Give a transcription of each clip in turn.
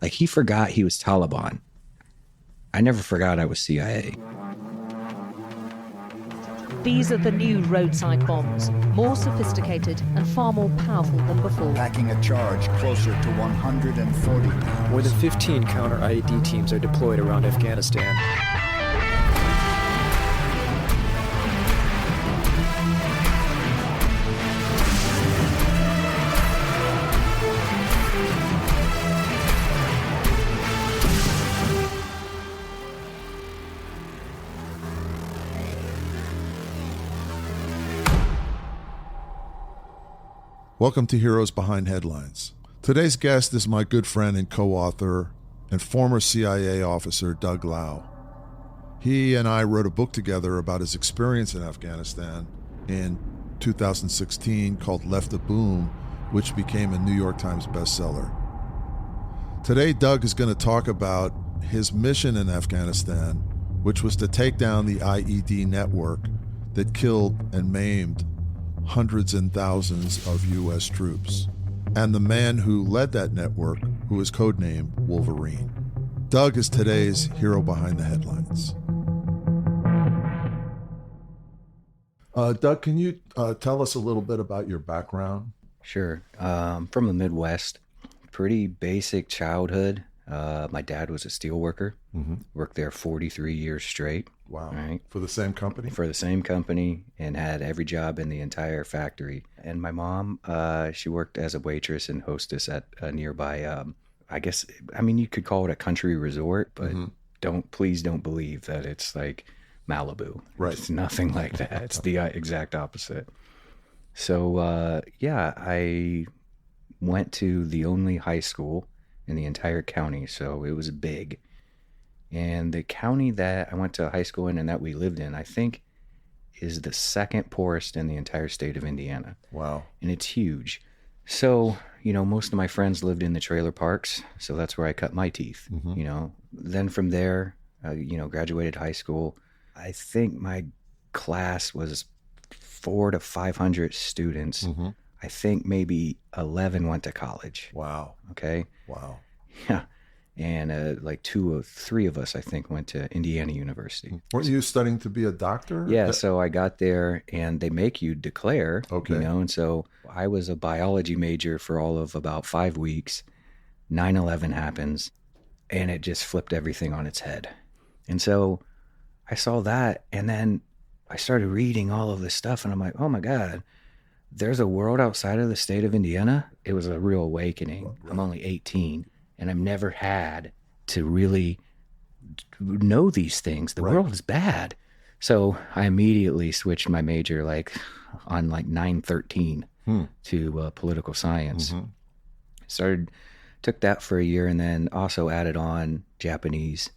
Like, he forgot he was Taliban. I never forgot I was CIA. These are the new roadside bombs, more sophisticated and far more powerful than before. Packing a charge closer to 140 pounds. More than 15 counter-IED teams are deployed around Afghanistan. Welcome to Heroes Behind Headlines. Today's guest is my good friend and co-author and former CIA officer Doug Laux. He and I wrote a book together about his experience in Afghanistan in 2016 called Left a Boom, which became a New York Times bestseller. Today, Doug is going to talk about his mission in Afghanistan, which was to take down the IED network that killed and maimed hundreds and thousands of U.S. troops, and the man who led that network, who was codenamed Wolverine. Doug is today's hero behind the headlines. Doug, can you tell us a little bit about your background? Sure. From the Midwest, pretty basic childhood. My dad was a steel worker, worked there 43 years straight. Wow. Right. For the same company? For the same company, and had every job in the entire factory. And my mom, she worked as a waitress and hostess at a nearby, you could call it a country resort, but please don't believe that it's like Malibu. Right. It's nothing like that. It's the exact opposite. So, I went to the only high school in the entire county, so it was big. And the county that I went to high school in and that we lived in, I think, is the second poorest in the entire state of Indiana. Wow. And it's huge. So, most of my friends lived in the trailer parks, so that's where I cut my teeth, Then from there, graduated high school. I think my class was 400 to 500 students. I think maybe 11 went to college. Wow. Okay. Wow. Yeah. And like 2 or 3 of us, I think, went to Indiana University. Weren't you studying to be a doctor? Yeah, so I got there, and they make you declare, Okay. And so I was a biology major for all of about 5 weeks. 9/11 happens, and it just flipped everything on its head. And so I saw that, and then I started reading all of this stuff, and I'm like, oh my God, there's a world outside of the state of Indiana? It was a real awakening. Right. I'm only 18. And I've never had to really know these things. The world is bad. So I immediately switched my major on 9/13 to political science. Took that for a year, and then also added on Japanese,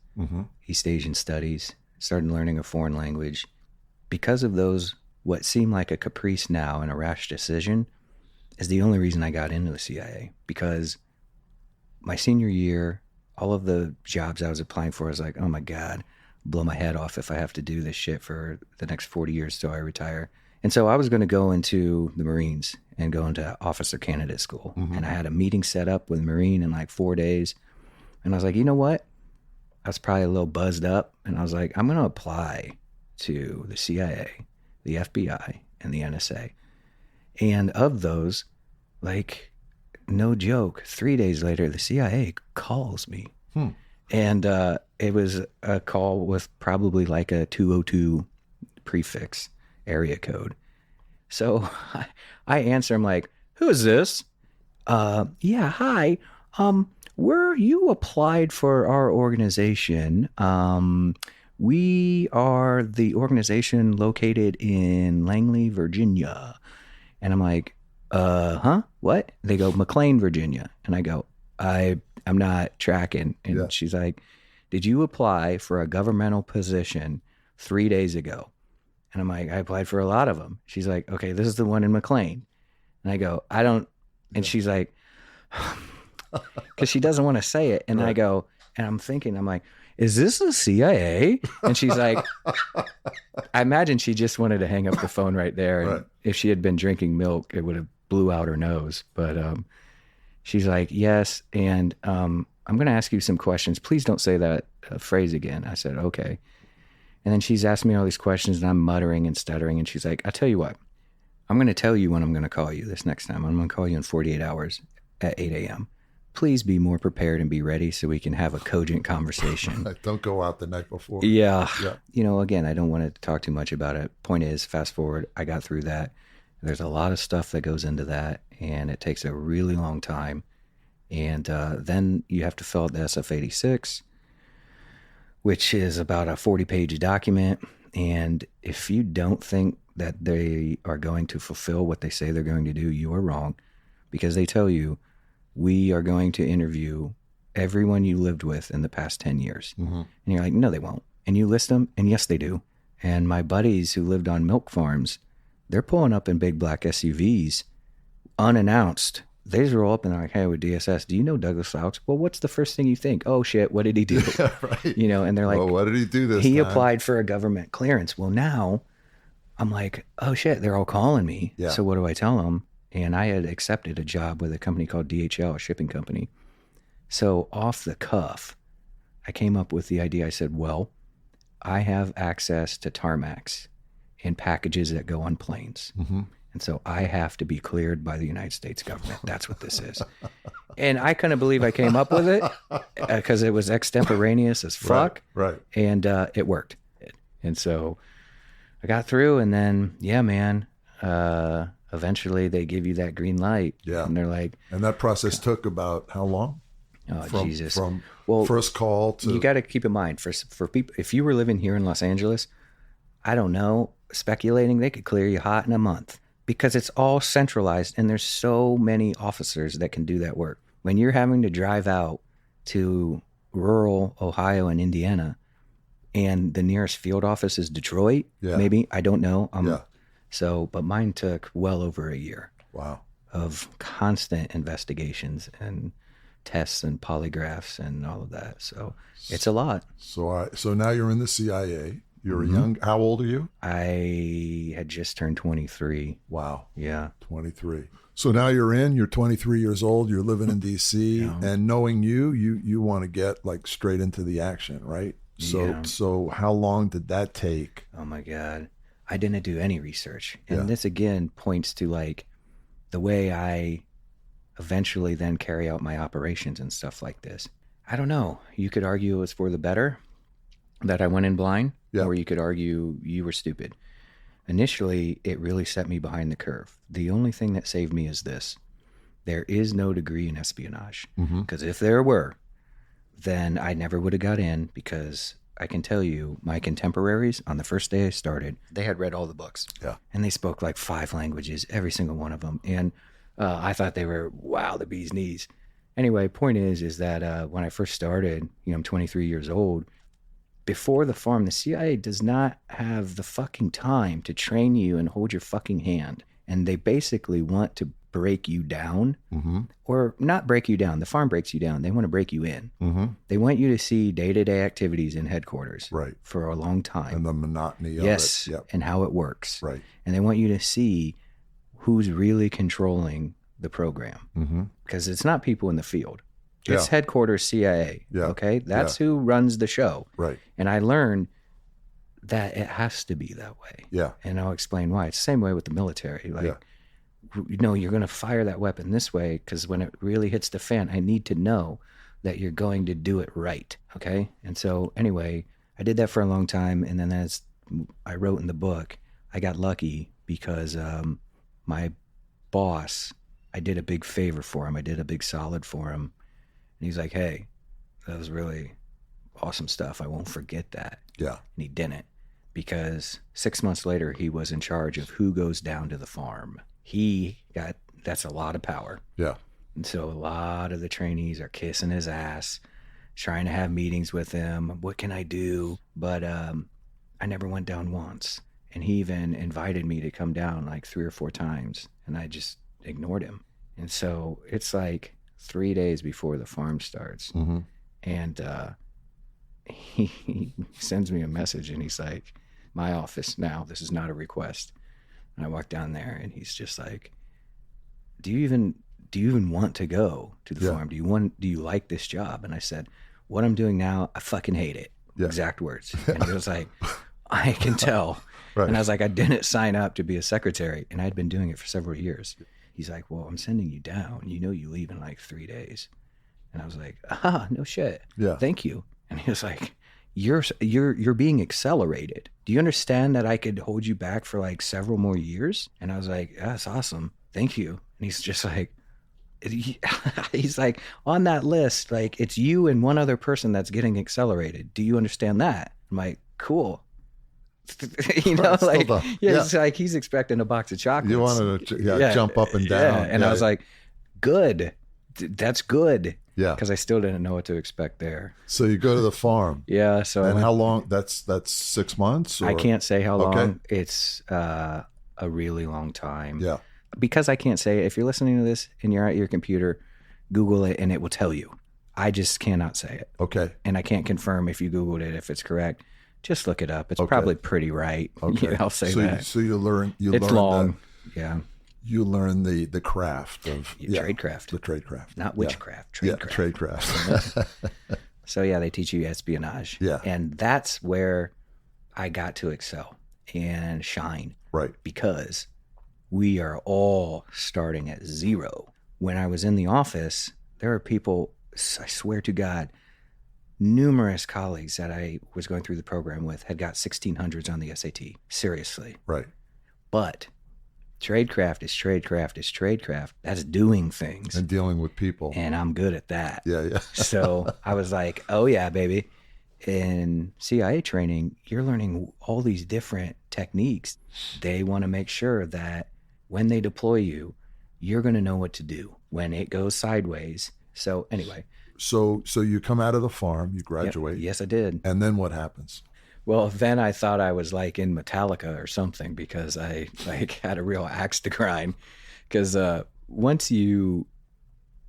East Asian studies, started learning a foreign language. Because of those, what seemed like a caprice now and a rash decision is the only reason I got into the CIA. Because my senior year, all of the jobs I was applying for, I was like, oh my God, blow my head off if I have to do this shit for the next 40 years till I retire. And so I was going to go into the Marines and go into officer candidate school. And I had a meeting set up with a Marine in 4 days. And I was like, you know what? I was probably a little buzzed up. And I was like, I'm going to apply to the CIA, the FBI, and the NSA. And of those, no joke, 3 days later, the CIA calls me. And it was a call with probably a 202 prefix area code. So I answer, I'm like, who is this? Yeah, hi. You applied for our organization. We are the organization located in Langley, Virginia. And I'm like, huh? What? They go, McLean, Virginia. And I go, I'm not tracking. And she's like, did you apply for a governmental position 3 days ago? And I'm like, I applied for a lot of them. She's like, okay, this is the one in McLean. And I go, I don't. And she's like, because she doesn't want to say it. And I go, and I'm thinking, I'm like, is this the CIA? And she's like, I imagine she just wanted to hang up the phone right there. And if she had been drinking milk, it would have blew out her nose. But she's like, yes. And I'm going to ask you some questions. Please don't say that phrase again. I said, okay. And then she's asking me all these questions, and I'm muttering and stuttering. And she's like, I tell you what, I'm going to tell you when I'm going to call you this next time. I'm going to call you in 48 hours at 8 a.m. Please be more prepared and be ready so we can have a cogent conversation. Don't go out the night before. Yeah. You know, again, I don't want to talk too much about it. Point is, fast forward, I got through that. There's a lot of stuff that goes into that, and it takes a really long time. And then you have to fill out the SF-86, which is about a 40-page document. And if you don't think that they are going to fulfill what they say they're going to do, you are wrong, because they tell you, we are going to interview everyone you lived with in the past 10 years. Mm-hmm. And you're like, no, they won't. And you list them, and yes, they do. And my buddies who lived on milk farms, they're pulling up in big black SUVs, unannounced. They just roll up and they're like, hey, with DSS, do you know Douglas Laux? Well, what's the first thing you think? Oh, shit, what did he do? Right. You know, and they're like, well, what did he do this He time? applied for a government clearance. Well, now I'm like, oh, shit, they're all calling me. Yeah. So what do I tell them? And I had accepted a job with a company called DHL, a shipping company. So off the cuff, I came up with the idea. I said, well, I have access to tarmacs and packages that go on planes. Mm-hmm. And so I have to be cleared by the United States government. That's what this is. And I couldn't believe I came up with it because it was extemporaneous as fuck. Right. And it worked. And so I got through, and then, yeah, man, eventually they give you that green light. Yeah. And they're like. And that process took about how long? Oh, Jesus. From well, first call to. You got to keep in mind, for people, if you were living here in Los Angeles, I don't know, speculating, they could clear you hot in a month. Because it's all centralized, and there's so many officers that can do that work. When you're having to drive out to rural Ohio and Indiana, and the nearest field office is Detroit, maybe, I don't know. So, but mine took well over a year. Wow. Of constant investigations and tests and polygraphs and all of that. So it's a lot. So now you're in the CIA. You're Mm-hmm. young. How old are you? I had just turned 23. Wow. Yeah. 23. So now you're 23 years old. You're living in D.C. And knowing you want to get like straight into the action, right? So how long did that take? Oh my God. I didn't do any research. And this again points to like the way I eventually then carry out my operations and stuff like this. I don't know. You could argue it was for the better that I went in blind. Yeah. Or you could argue you were stupid. Initially, it really set me behind the curve. The only thing that saved me is this. There is no degree in espionage. Because if there were, then I never would have got in, because I can tell you, my contemporaries, on the first day I started, they had read all the books. Yeah. And they spoke like 5 languages, every single one of them. And I thought they were, wow, the bee's knees. Anyway, point is that when I first started, I'm 23 years old, before the farm, the CIA does not have the fucking time to train you and hold your fucking hand. And they basically want to break you down, or not break you down. The farm breaks you down. They want to break you in. They want you to see day-to-day activities in headquarters for a long time. And the monotony of it. Yep. And how it works. Right. And they want you to see who's really controlling the program. Because it's not people in the field. It's headquarters CIA. Yeah. Okay. That's who runs the show. Right. And I learned that it has to be that way. Yeah. And I'll explain why. It's the same way with the military. Like, you're going to fire that weapon this way because when it really hits the fan, I need to know that you're going to do it right. Okay. And so anyway, I did that for a long time. And then as I wrote in the book, I got lucky because my boss, I did a big favor for him. I did a big solid for him. And he's like, hey, that was really awesome stuff. I won't forget that. Yeah. And he didn't, because 6 months later, he was in charge of who goes down to the farm. That's a lot of power. Yeah. And so a lot of the trainees are kissing his ass, trying to have meetings with him. What can I do? But I never went down once. And he even invited me to come down like 3 or 4 times. And I just ignored him. And so it's like 3 days before the farm starts. And he sends me a message and he's like, my office now, this is not a request. And I walk down there and he's just like, do you even do you even want to go to the farm? Do you like this job? And I said, what I'm doing now, I fucking hate it. Exact words. And he was like, I can tell. Right. And I was like, I didn't sign up to be a secretary, and I'd been doing it for several years. He's like, well, I'm sending you down. You know, you leave in like 3 days. And I was like, no shit. Yeah. Thank you. And he was like, you're being accelerated. Do you understand that I could hold you back for like several more years? And I was like, that's awesome. Thank you. And he's just like, he's like, on that list, like it's you and one other person that's getting accelerated. Do you understand that? I'm like, cool. You know, like, it's like he's expecting a box of chocolates. You wanted to jump up and down. And I was like, good. That's good. Yeah. Because I still didn't know what to expect there. So you go to the farm. Yeah. So and how long? That's 6 months? Or? I can't say how long. It's a really long time. Yeah. Because I can't say it. If you're listening to this and you're at your computer, Google it and it will tell you. I just cannot say it. Okay. And I can't confirm if you Googled it, if it's correct. Just look it up. It's probably pretty right. Okay. I'll say that. So you learn. It's long. You learn the craft of tradecraft. The tradecraft. Not witchcraft. Tradecraft. Tradecraft. So they teach you espionage. Yeah. And that's where I got to excel and shine. Right. Because we are all starting at zero. When I was in the office, there are people, I swear to God, numerous colleagues that I was going through the program with had got 1600s on the SAT. Seriously. Right. But tradecraft is tradecraft. That's doing things. And dealing with people. And I'm good at that. Yeah. So I was like, oh yeah, baby. In CIA training, you're learning all these different techniques. They want to make sure that when they deploy you, you're going to know what to do when it goes sideways. So anyway. So you come out of the farm, you graduate. Yep. Yes, I did. And then what happens? Well, then I thought I was like in Metallica or something because I like had a real axe to grind. Because once you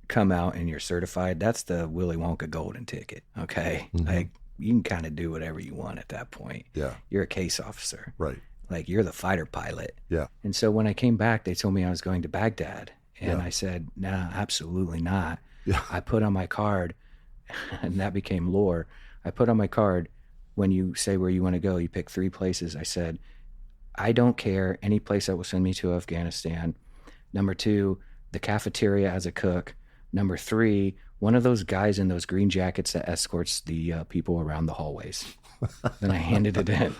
come out and you're certified, that's the Willy Wonka golden ticket. Okay. Mm-hmm. Like you can kind of do whatever you want at that point. Yeah. You're a case officer. Right. Like you're the fighter pilot. Yeah. And so when I came back, they told me I was going to Baghdad. And I said, nah, absolutely not. Yeah. I put on my card, and that became lore. I put on my card, when you say where you want to go, you pick 3 places. I said, I don't care, any place that will send me to Afghanistan. Number 2, the cafeteria as a cook. Number 3, one of those guys in those green jackets that escorts the people around the hallways. Then I handed it in.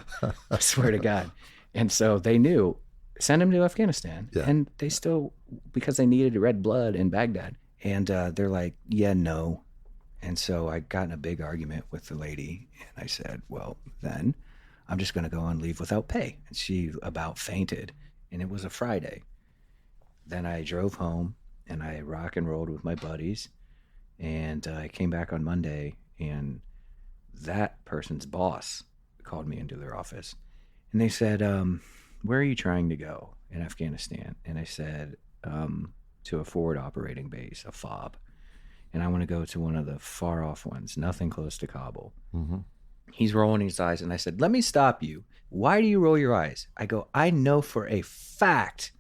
I swear to God. And so they knew, send him to Afghanistan. Yeah. And they still, because they needed red blood in Baghdad. And they're like, yeah, no. And so I got in a big argument with the lady. And I said, well, then I'm just going to go on leave without pay. And she about fainted. And it was a Friday. Then I drove home and I rock and rolled with my buddies. And I came back on Monday. And that person's boss called me into their office. And they said, where are you trying to go in Afghanistan? And I said, to a forward operating base, a FOB. And I want to go to one of the far off ones, nothing close to Kabul. Mm-hmm. He's rolling his eyes. And I said, let me stop you. Why do you roll your eyes? I go, I know for a fact,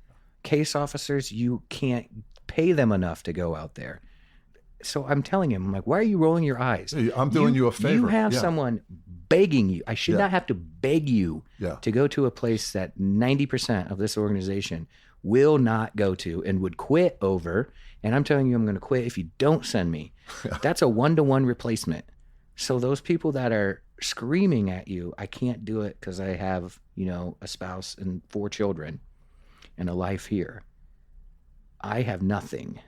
case officers, you can't pay them enough to go out there. So I'm telling him, I'm like, why are you rolling your eyes? Hey, I'm doing you a favor. You have someone begging you. I should not have to beg you to go to a place that 90% of this organization will not go to and would quit over. And I'm telling you, I'm going to quit if you don't send me. That's a 1-to-1 replacement. So those people that are screaming at you, I can't do it because I have, a spouse and 4 children and a life here. I have nothing.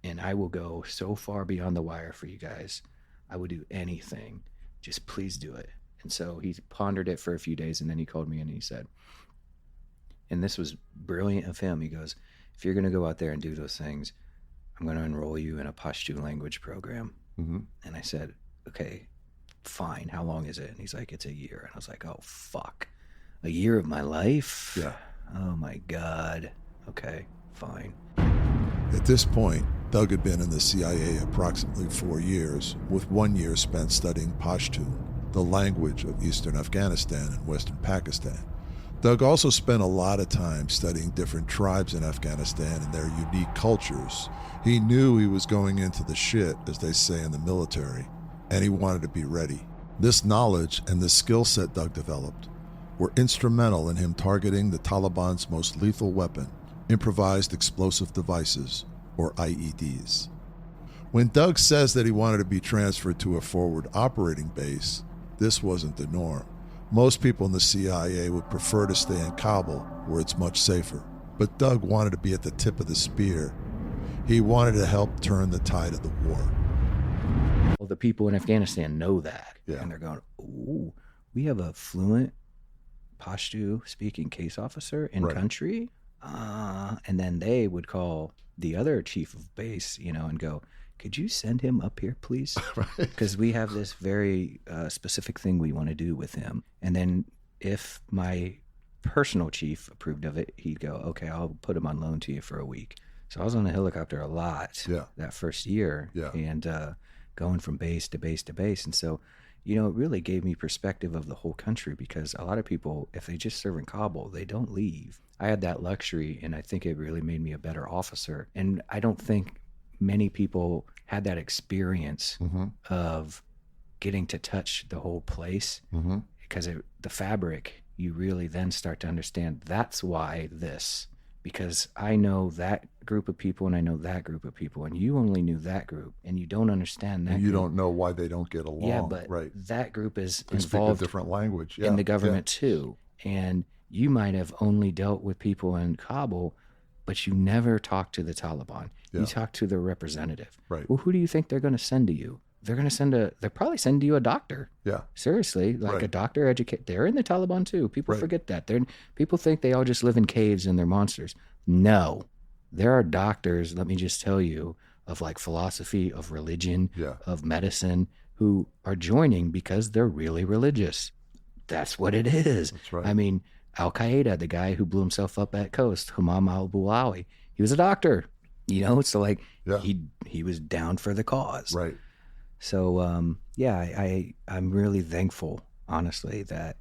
And I will go so far beyond the wire for you guys. I would do anything. Just please do it. And so he pondered it for a few days, and then he called me and he said, and this was brilliant of him, he goes, if you're going to go out there and do those things, I'm going to enroll you in a Pashto language program. Mm-hmm. And I said, okay, fine. How long is it? And he's like, it's a year. And I was like, oh, fuck. A year of my life? Yeah. Oh, my God. Okay, fine. At this point, Doug had been in the CIA approximately 4 years, with 1 year spent studying Pashto, the language of eastern Afghanistan and western Pakistan. Doug also spent a lot of time studying different tribes in Afghanistan and their unique cultures. He knew he was going into the shit, as they say in the military, and he wanted to be ready. This knowledge and the skill set Doug developed were instrumental in him targeting the Taliban's most lethal weapon, improvised explosive devices, or IEDs. When Doug says that he wanted to be transferred to a forward operating base, this wasn't the norm. Most people in the CIA would prefer to stay in Kabul, where it's much safer. But Doug wanted to be at the tip of the spear. He wanted to help turn the tide of the war. Well, the people in Afghanistan know that. Yeah. And they're going, ooh, we have a fluent Pashto-speaking case officer in Right. country? And then they would call the other chief of base, and go, could you send him up here, please? Because we have this very specific thing we want to do with him. And then if my personal chief approved of it, he'd go, okay, I'll put him on loan to you for a week. So I was on the helicopter a lot that first year and going from base to base to base. And so, it really gave me perspective of the whole country, because a lot of people, if they just serve in Kabul, they don't leave. I had that luxury, and I think it really made me a better officer. And I don't think many people had that experience of getting to touch the whole place, because the fabric, you really then start to understand that's why this, because I know that group of people and I know that group of people, and you only knew that group, and you don't understand that. And you group. don't know why they don't get along. Yeah, but right. that group is They speak a involved different language. in the government too. And you might have only dealt with people in Kabul, but you never talked to the Taliban. Yeah. You talked to their representative. Right. Well, who do you think they're going to send to you? They're going to they're probably sending you a doctor. Yeah. Seriously, like Right. a doctor educate. They're in the Taliban too. People Right. forget that. People think they all just live in caves and they're monsters. No, there are doctors, let me just tell you, of like philosophy, of religion, of medicine, who are joining because they're really religious. That's what it is. That's right. I mean, Al-Qaeda, the guy who blew himself up at Coast, Humam al-Bulawi, he was a doctor, so like he was down for the cause. Right. So, I'm really thankful, honestly, that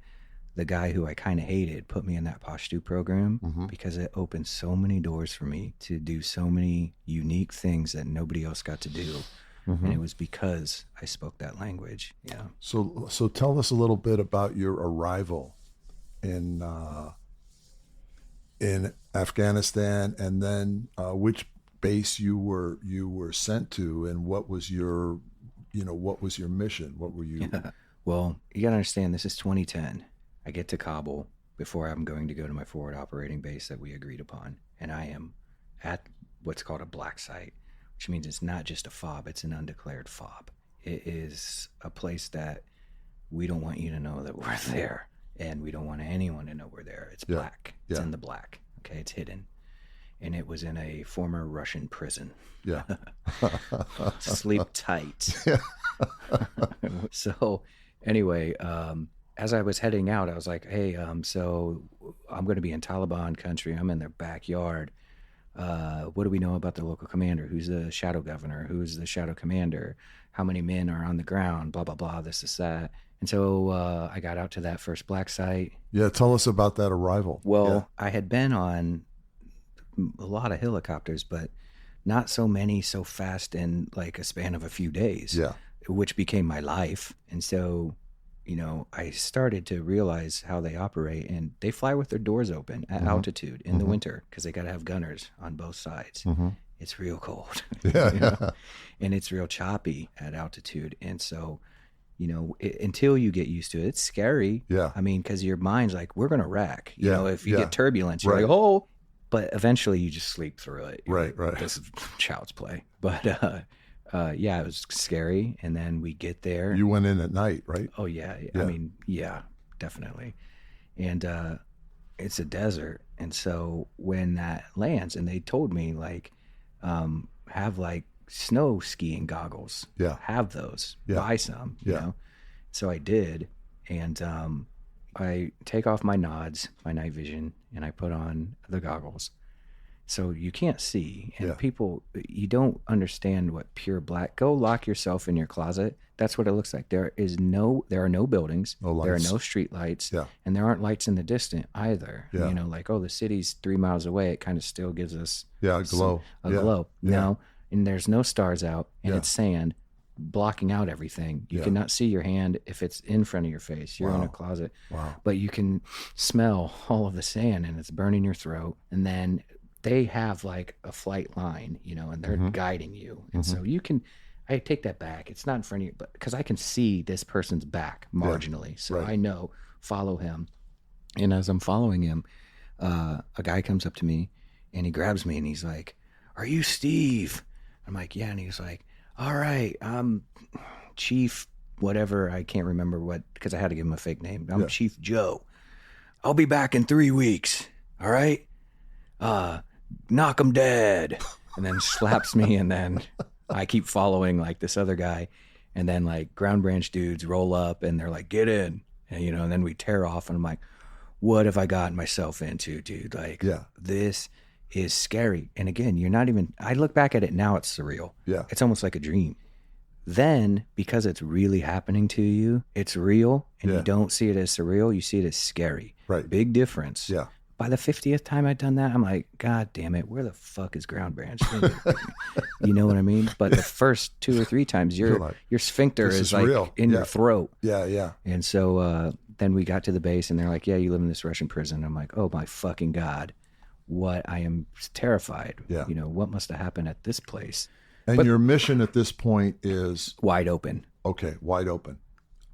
the guy who I kind of hated put me in that Pashto program, because it opened so many doors for me to do so many unique things that nobody else got to do. And it was because I spoke that language. Yeah. So tell us a little bit about your arrival in Afghanistan, and then which base you were sent to, and what was your mission? What were you? Yeah. Well, you got to understand, this is 2010. I get to Kabul before I'm going to go to my forward operating base that we agreed upon. And I am at what's called a black site, which means it's not just a fob, it's an undeclared fob. It is a place that we don't want you to know that we're there, and we don't want anyone to know we're there. It's black. It's in the black. Okay, it's hidden. And it was in a former Russian prison. Yeah. Sleep tight. So anyway, as I was heading out, I was like, hey, so I'm going to be in Taliban country. I'm in their backyard. What do we know about the local commander? Who's the shadow governor? Who's the shadow commander? How many men are on the ground? Blah, blah, blah, this, that. And so I got out to that first black site. Yeah, tell us about that arrival. Well, I had been on a lot of helicopters, but not so many so fast in like a span of a few days, which became my life. And so, I started to realize how they operate, and they fly with their doors open at altitude in the winter, because they got to have gunners on both sides. It's real cold, and it's real choppy at altitude. And so, until you get used to it, it's scary. Yeah. I mean, because your mind's like, we're going to wreck. If you get turbulence, you're Right. like, oh, but eventually you just sleep through it. Right. This is child's play. But it was scary. And then we get there. You went in at night, right? Oh, yeah. I mean, definitely. And it's a desert. And so when that lands, and they told me, like, have like snow skiing goggles. Yeah. Have those. Yeah. Buy some, you know. So I did. And I take off my nods, my night vision, and I put on the goggles. So you can't see, and Yeah. people, you don't understand what pure black. Go lock yourself in your closet. That's what it looks like. There are no buildings. No There are lights. no street lights. Yeah. And there aren't lights in the distant either. Yeah. You know, like, oh, the city's 3 miles away. It kind of still gives us Yeah, a glow. a Yeah. glow. Yeah. No, and there's no stars out, and Yeah. it's sand blocking out everything. You Yeah. cannot see your hand if it's in front of your face. You're in a Wow. closet. Wow. But you can smell all of the sand, and it's burning your throat. And then they have like a flight line, you know, and they're guiding you. And so you can, I take that back. It's not in front of you, but because I can see this person's back marginally. So Right. I know, follow him. And as I'm following him, a guy comes up to me and he grabs me and he's like, "Are you Steve?" I'm like, "Yeah." And he's like, "All right, I'm Chief whatever." I can't remember what, because I had to give him a fake name. I'm Yeah. Chief Joe. I'll be back in 3 weeks. All right. Knock 'em dead. And then slaps me. And then I keep following like this other guy. And then like ground branch dudes roll up and they're like, "Get in." And, you know, and then we tear off and I'm like, what have I gotten myself into, dude? Like, Yeah. this is scary. And again, you're not even, I look back at it now, it's surreal. Yeah. It's almost like a dream. Then, because it's really happening to you, it's real, and Yeah. you don't see it as surreal, you see it as scary. Right. Big difference. Yeah. By the 50th time I'd done that, I'm like, God damn it, where the fuck is ground branch? You know what I mean? But the first 2 or 3 times, You're like, your sphincter this is is like real. in Yeah. your throat. Yeah. Yeah. And so then we got to the base and they're like, "Yeah, you live in this Russian prison." I'm like, "Oh my fucking God. What? I am terrified. Yeah. You know, what must have happened at this place?" And But- your mission at this point is, Wide open. okay, wide open.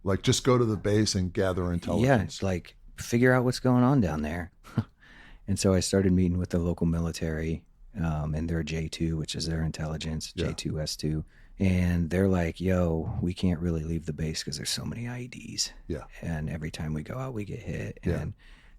Like, just go to the base and gather Yeah, intelligence. it's like, figure out what's going on down there. And so I started meeting with the local military and their J2, which is their intelligence, Yeah. J2S2. And they're like, "Yo, we can't really leave the base because there's so many IEDs. Yeah. And every time we go out, we get hit. Yeah. And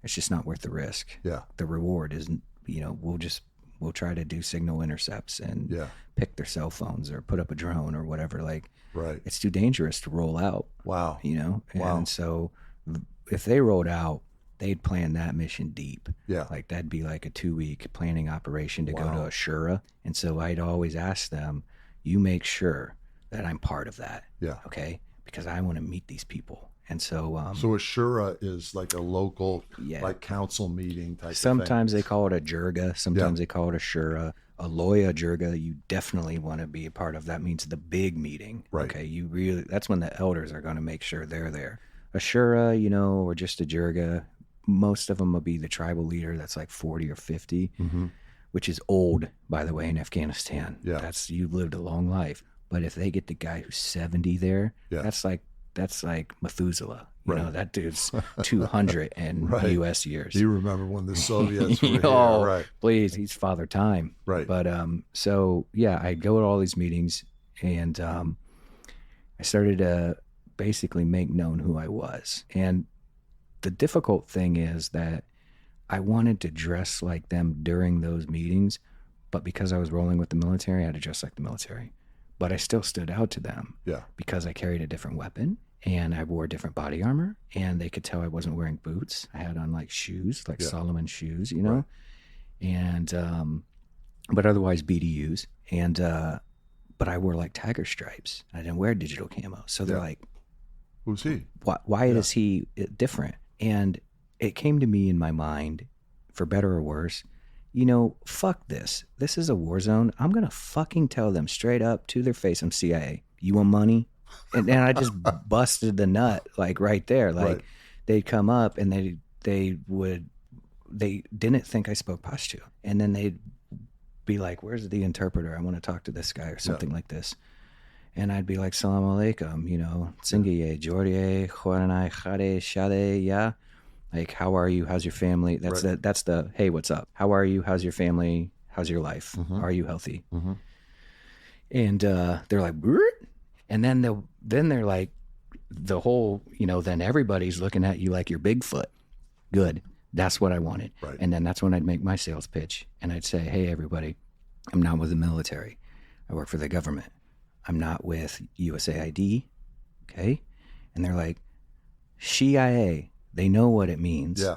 it's just not worth the risk. Yeah. The reward isn't, you know, we'll try to do signal intercepts and Yeah. pick their cell phones or put up a drone or whatever. Like, Right. it's too dangerous to roll out, Wow. you know? Wow. And so if they rolled out, they'd plan that mission deep. Yeah. Like, that'd be like a 2-week planning operation to go to Wow. Ashura. And so I'd always ask them, "You make sure that I'm part of that. Yeah. Okay. Because I want to meet these people." And so, So Ashura is like a local, Yeah. like council meeting type sometimes they call it a jirga. Sometimes Yeah. they call it a shura. A loya jirga, you definitely want to be a part of. That means the big meeting. Right. Okay. That's when the elders are going to make sure they're there. A shura, you know, or just a jirga, most of them will be the tribal leader that's like 40 or 50, Mm-hmm. which is old, by the way, in Afghanistan. Yeah. You've lived a long life. But if they get the guy who's 70 there, Yeah. that's like Methuselah. You Right. know, that dude's 200 in Right. U.S. years. Do you remember when the Soviets were here? Oh, Right. please, he's Father Time. Right. But so yeah, I go to all these meetings, and I started to basically make known who I was. And the difficult thing is that I wanted to dress like them during those meetings, but because I was rolling with the military, I had to dress like the military. But I still stood out to them Yeah. because I carried a different weapon and I wore different body armor, and they could tell I wasn't wearing boots. I had on like shoes, like Yeah. Solomon shoes, you know, and but otherwise BDUs. And but I wore like tiger stripes. I didn't wear digital camo, so they're Yeah. like, Who's he? why is he different? And it came to me in my mind, for better or worse, you know, fuck this. This is a war zone. I'm going to fucking tell them straight up to their face, I'm CIA. You want money? And I just busted the nut, like right there. Like Right. they'd come up and they didn't think I spoke Pashto. And then they'd be like, "Where's the interpreter? I want to talk to this guy," or something like this. And I'd be like, "Salam alaikum, you know, Tsingiye, Jordiye, Khwaranai, Khade, Shade, yeah." Like, "How are you? How's your family?" That's the, "Hey, what's up? How are you? How's your family? How's your life? Are you healthy?" Mm-hmm. And they're like, "Brrrt." And then they're like, the whole, you know, then everybody's looking at you like you're Bigfoot. Good. That's what I wanted. Right. And then that's when I'd make my sales pitch. And I'd say, "Hey, everybody, I'm not with the military. I work for the government. I'm not with USAID." Okay. And they're like, "CIA." They know what it means. Yeah.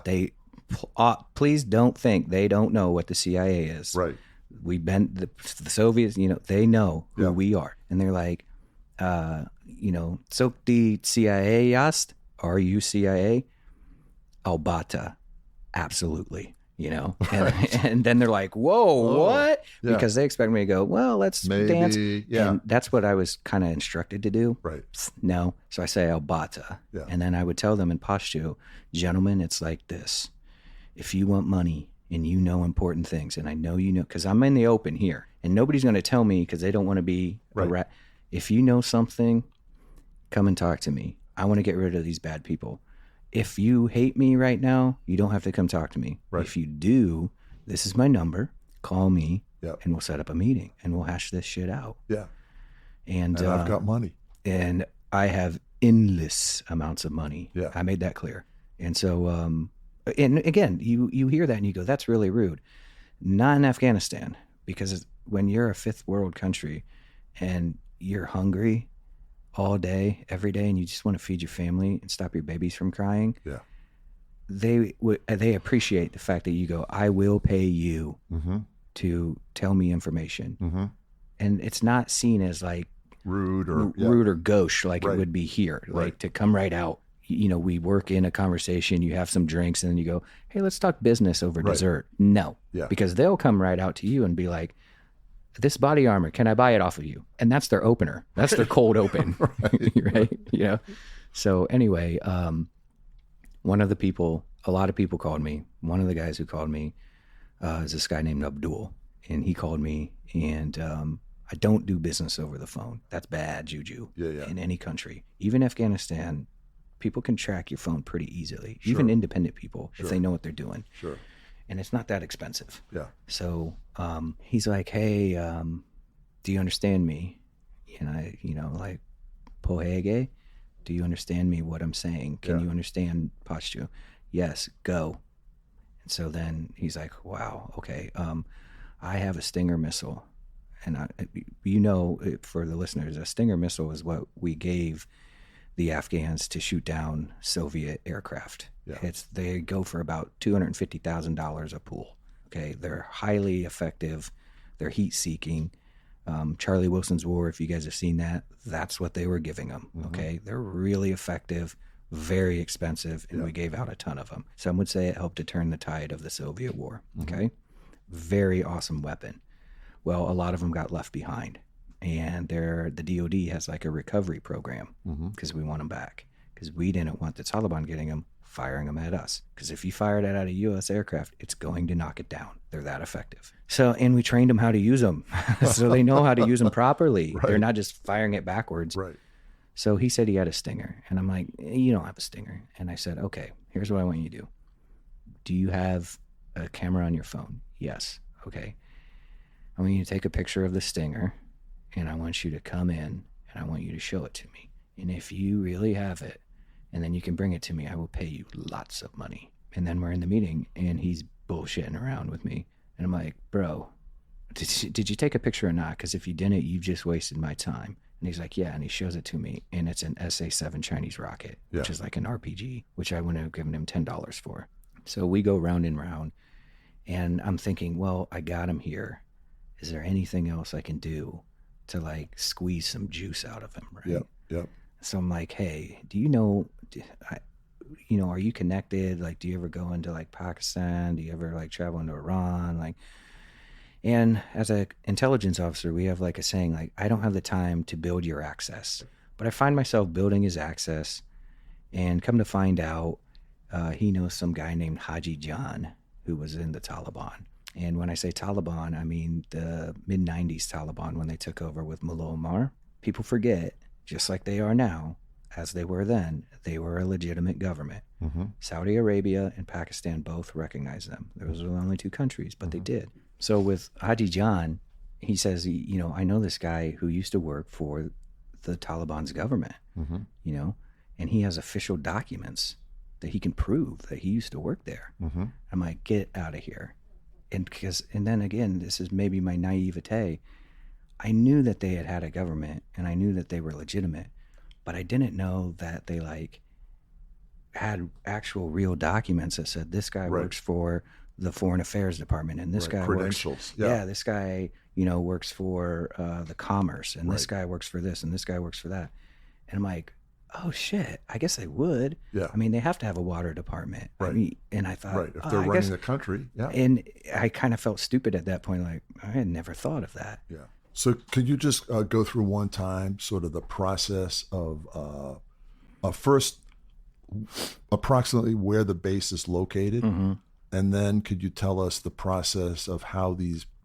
please don't think they don't know what the CIA is. Right. We've been the Soviets, they know who we are. And they're like, so the CIA asked, are you CIA? Albata. Absolutely. And then they're like, whoa, what? Yeah. Because they expect me to go, well, let's dance. Yeah. And that's what I was kind of instructed to do. Right. No. So I say Albata. Yeah. And then I would tell them in Pashto, gentlemen, it's like this. If you want money and you know important things, and I know because I'm in the open here, and nobody's going to tell me because they don't want to be a rat. If you know something, come and talk to me. I want to get rid of these bad people. If you hate me right now, you don't have to come talk to me. Right. If you do, this is my number. Call me, and we'll set up a meeting, and we'll hash this shit out. Yeah. And I've got money. And I have endless amounts of money. Yeah. I made that clear. And so, and again, you hear that and you go, that's really rude. Not in Afghanistan, because when you're a fifth world country and you're hungry all day, every day, and you just want to feed your family and stop your babies from crying, they appreciate the fact that you go, I will pay you to tell me information. And it's not seen as like rude or gauche like it would be here, like to come right out. We work in a conversation, you have some drinks, and then you go, hey, let's talk business over dessert. No, because they'll come right out to you and be like, this body armor, can I buy it off of you? And that's their opener. That's their cold open. right? So anyway, one of the people, a lot of people called me. One of the guys who called me is this guy named Abdul. And he called me, and I don't do business over the phone. That's bad juju in any country. Even Afghanistan, people can track your phone pretty easily. Sure. Even independent people, if they know what they're doing. Sure. And it's not that expensive. Yeah. So he's like, hey, do you understand me? And I, like, Pohege, do you understand me, what I'm saying? Can you understand Pashto? Yes, go. And so then he's like, wow, okay. I have a Stinger missile. And for the listeners, a Stinger missile is what we gave the Afghans to shoot down Soviet aircraft. Yeah. They go for about $250,000 a pool. Okay, they're highly effective. They're heat-seeking. Charlie Wilson's War, if you guys have seen that, that's what they were giving them. Okay, they're really effective, very expensive, and we gave out a ton of them. Some would say it helped to turn the tide of the Soviet War. Okay, very awesome weapon. Well, a lot of them got left behind. And the DOD has like a recovery program because we want them back, because we didn't want the Taliban getting them, firing them at us. Because if you fired it at a U.S. aircraft, it's going to knock it down. They're that effective. So, and we trained them how to use them, so they know how to use them properly. Right. They're not just firing it backwards. Right. So he said he had a Stinger, and I'm like, you don't have a Stinger. And I said, okay, here's what I want you to do. Do you have a camera on your phone? Yes. Okay. I want you to take a picture of the Stinger. And I want you to come in, and I want you to show it to me. And if you really have it, and then you can bring it to me, I will pay you lots of money. And then we're in the meeting, and he's bullshitting around with me. And I'm like, bro, did you take a picture or not? Because if you didn't, you've just wasted my time. And he's like, yeah. And he shows it to me, and it's an SA-7 Chinese rocket, which is like an RPG, which I wouldn't have given him $10 for. So we go round and round, and I'm thinking, well, I got him here. Is there anything else I can do to like squeeze some juice out of him, right? Yep. So I'm like, hey, do you know, are you connected? Like, do you ever go into like Pakistan? Do you ever like travel into Iran? Like, and as an intelligence officer, we have like a saying, like, I don't have the time to build your access, but I find myself building his access, and come to find out, he knows some guy named Haji John who was in the Taliban. And when I say Taliban, I mean the mid-90s Taliban, when they took over with Mullah Omar. People forget, just like they are now, as they were then, they were a legitimate government. Saudi Arabia and Pakistan both recognize them. Those are the only two countries, but they did. So with Haji John, he says, I know this guy who used to work for the Taliban's government, and he has official documents that he can prove that he used to work there. I'm like, get out of here. And then again, this is maybe my naivete. I knew that they had a government, and I knew that they were legitimate, but I didn't know that they had actual real documents that said this guy Right. works for the Foreign Affairs Department, and this Right, guy credentials, works. yeah. This guy, you know, works for the Commerce, and this Right. guy works for this, and this guy works for that. And I'm like, oh shit, I guess they would. Yeah. I mean, they have to have a water department. Right. I mean, and I thought, Right. If oh, they're I running guess, the country, yeah. and I kind of felt stupid at that point. Like, I had never thought of that. Yeah. So could you just go through one time sort of the process of first approximately where the base is located, and then could you tell us the process of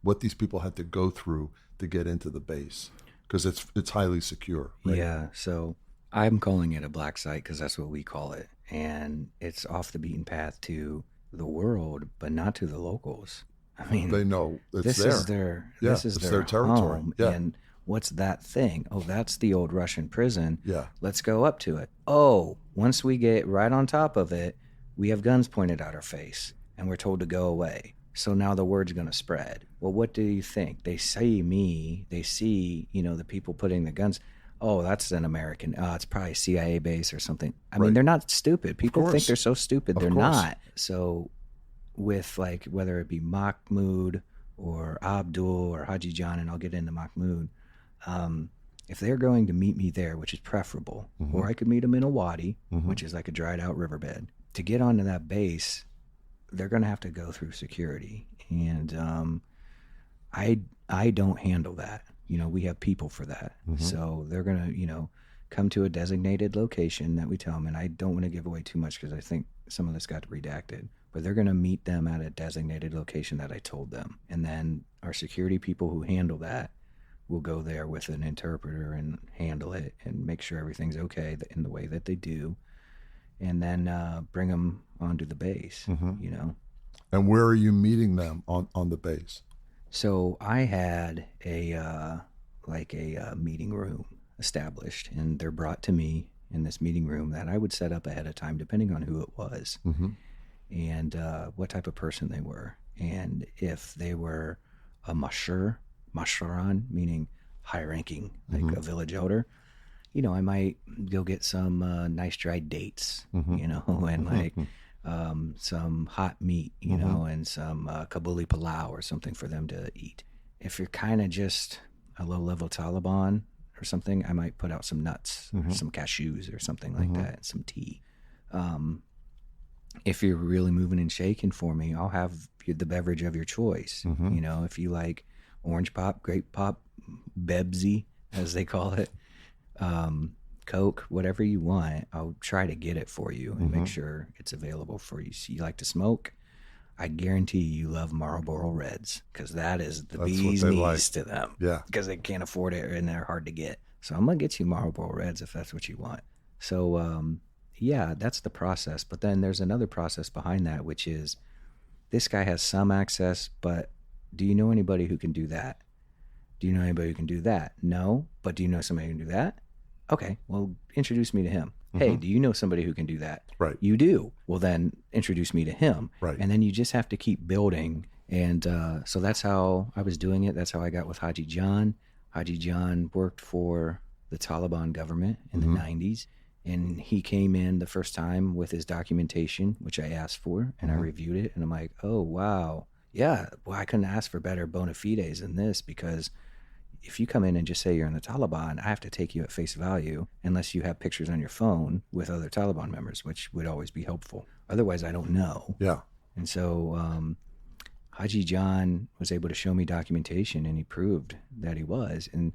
what these people had to go through to get into the base? Because it's highly secure. Right? Yeah. So I'm calling it a black site because that's what we call it, and it's off the beaten path to the world, but not to the locals. I mean, They know it's this there. is their Yeah, this is it's their their territory. home. Yeah. And what's that thing? Oh, that's the old Russian prison. Yeah. Let's go up to it. Oh, once we get right on top of it, we have guns pointed at our face and we're told to go away. So now the word's going to spread. Well, what do you think? They see me. They see, you know, the people putting the guns. Oh, that's an American. It's probably a CIA base or something. I mean, Right. they're not stupid. People think course. they're so stupid. Of They're course. not. So with like whether it be Mahmoud or Abdul or Haji John, and I'll get into Mahmoud, if they're going to meet me there, which is preferable, or I could meet them in a wadi, which is like a dried out riverbed, to get onto that base, they're going to have to go through security. And I don't handle that. You know, we have people for that. So they're going to, you know, come to a designated location that we tell them. And I don't want to give away too much because I think some of this got redacted. But they're going to meet them at a designated location that I told them. And then our security people who handle that will go there with an interpreter and handle it and make sure everything's okay in the way that they do. And then bring them onto the base, you know. And where are you meeting them on the base? So I had a meeting room established, and they're brought to me in this meeting room that I would set up ahead of time, depending on who it was, and what type of person they were, and if they were a masharan, meaning high-ranking, like a village elder. You know, I might go get some nice dried dates, you know, and like some hot meat, you know, and some Kabuli palau or something for them to eat. If you're kind of just a low-level Taliban or something, I might put out some nuts or some cashews or something like that, and some tea. If you're really moving and shaking for me, I'll have the beverage of your choice. You know, if you like orange pop, grape pop, Bebsy, as they call it, Coke, whatever you want, I'll try to get it for you and make sure it's available for you. So you like to smoke? I guarantee you love Marlboro Reds, because that is the bee's knees like. to them. Yeah. Because they can't afford it and they're hard to get. So I'm going to get you Marlboro Reds if that's what you want. So, yeah, that's the process. But then there's another process behind that, which is this guy has some access, but do you know anybody who can do that? Do you know anybody who can do that? No. But do you know somebody who can do that? Okay, well, introduce me to him. Hey, do you know somebody who can do that? Right. You do. Well, then introduce me to him. Right. And then you just have to keep building. And so that's how I was doing it. That's how I got with Haji John. Haji John worked for the Taliban government in the 90s. And he came in the first time with his documentation, which I asked for, and I reviewed it. And I'm like, oh, wow. Yeah, well, I couldn't ask for better bona fides than this, because if you come in and just say you're in the Taliban, I have to take you at face value unless you have pictures on your phone with other Taliban members, which would always be helpful. Otherwise, I don't know. Yeah. And so Haji John was able to show me documentation, and he proved that he was. And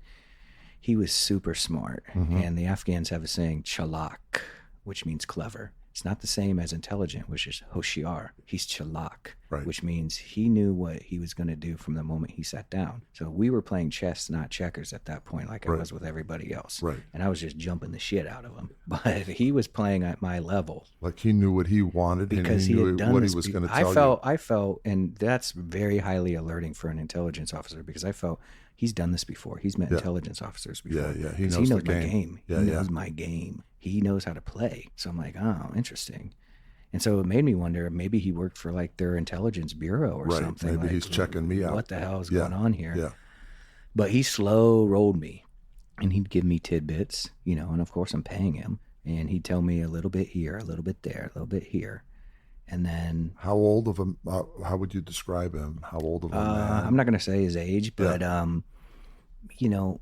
he was super smart. And the Afghans have a saying, chalak, which means clever. It's not the same as intelligent, which is hoshiar. He's chalak, Right. which means he knew what he was going to do from the moment he sat down. So we were playing chess, not checkers at that point, like I was with everybody else. Right. And I was just jumping the shit out of him. But he was playing at my level. Like he knew what he wanted, Because and he he knew had done what this he was be- going to tell you. I felt, and that's very highly alerting for an intelligence officer, because I felt he's done this before. He's met intelligence officers before. Yeah, he 'Cause knows the my game. game. Yeah, He yeah. knows my game. He knows how to play. So I'm like, oh, interesting. And so it made me wonder, maybe he worked for like their intelligence bureau or Right. something. Maybe like, he's checking me out. What the hell is Yeah. going on here? Yeah. But he slow rolled me, and he'd give me tidbits, you know, and of course I'm paying him. And he'd tell me a little bit here, a little bit there, a little bit here. And then... How old of a, how would you describe him? How old of a man? I'm not going to say his age, but, you know,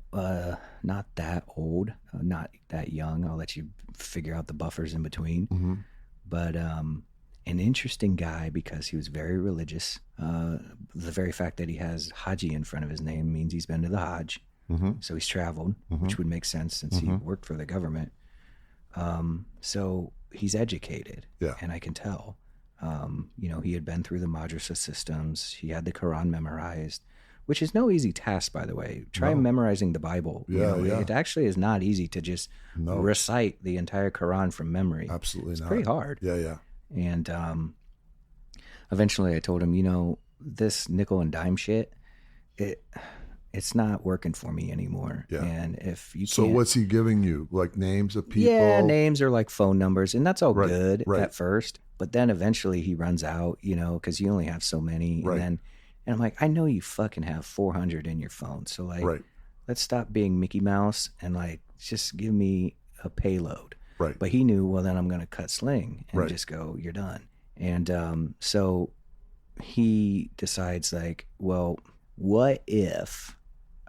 not that old, not that young. I'll let you figure out the buffers in between. Mm-hmm. But an interesting guy because he was very religious. The very fact that he has Haji in front of his name means he's been to the Hajj. Mm-hmm. So he's traveled, which would make sense since he worked for the government. So he's educated, and I can tell. You know, he had been through the madrasa systems. He had the Quran memorized, which is no easy task, by the way. Try memorizing the Bible. It actually is not easy to just recite the entire Quran from memory. Absolutely it's not. pretty hard. Yeah. And eventually I told him, you know, this nickel and dime shit, it's not working for me anymore. Yeah. And if you So what's he giving you? Like names of people? Yeah, names or like phone numbers. And that's all good at first. But then eventually he runs out, you know, because you only have so many. And I'm like, I know you fucking have 400 in your phone. So like, let's stop being Mickey Mouse and like, just give me a payload. Right. But he knew, well, then I'm going to cut sling and just go, you're done. And so he decides like, well, what if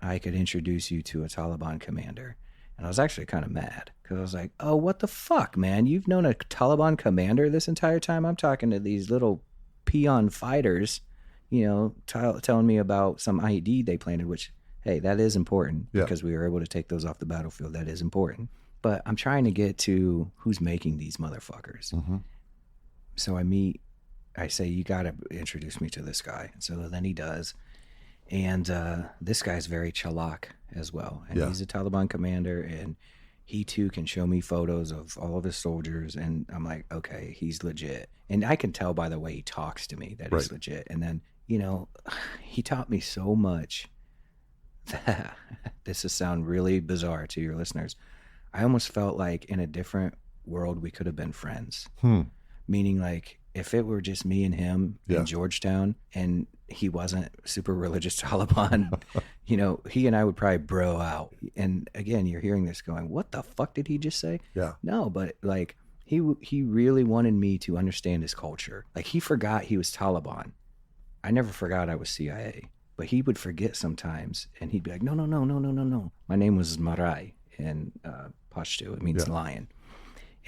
I could introduce you to a Taliban commander? And I was actually kind of mad because I was like, oh, what the fuck, man? You've known a Taliban commander this entire time? I'm talking to these little peon fighters, you know, telling me about some IED they planted, which, hey, that is important because we were able to take those off the battlefield. That is important. But I'm trying to get to who's making these motherfuckers. Mm-hmm. So I say, you got to introduce me to this guy. And so then he does. And this guy's very chalak as well. And he's a Taliban commander, and he too can show me photos of all of his soldiers. And I'm like, okay, he's legit. And I can tell by the way he talks to me that he's legit. And then, you know, he taught me so much that this will sound really bizarre to your listeners. I almost felt like in a different world we could have been friends. Meaning like if it were just me and him in Georgetown and he wasn't super religious Taliban, you know, he and I would probably bro out. And again, you're hearing this going, what the fuck did he just say? Yeah. No, but like he really wanted me to understand his culture. Like he forgot he was Taliban. I never forgot I was CIA, but he would forget sometimes and he'd be like, no. My name was Zmarai in Pashto. It means lion.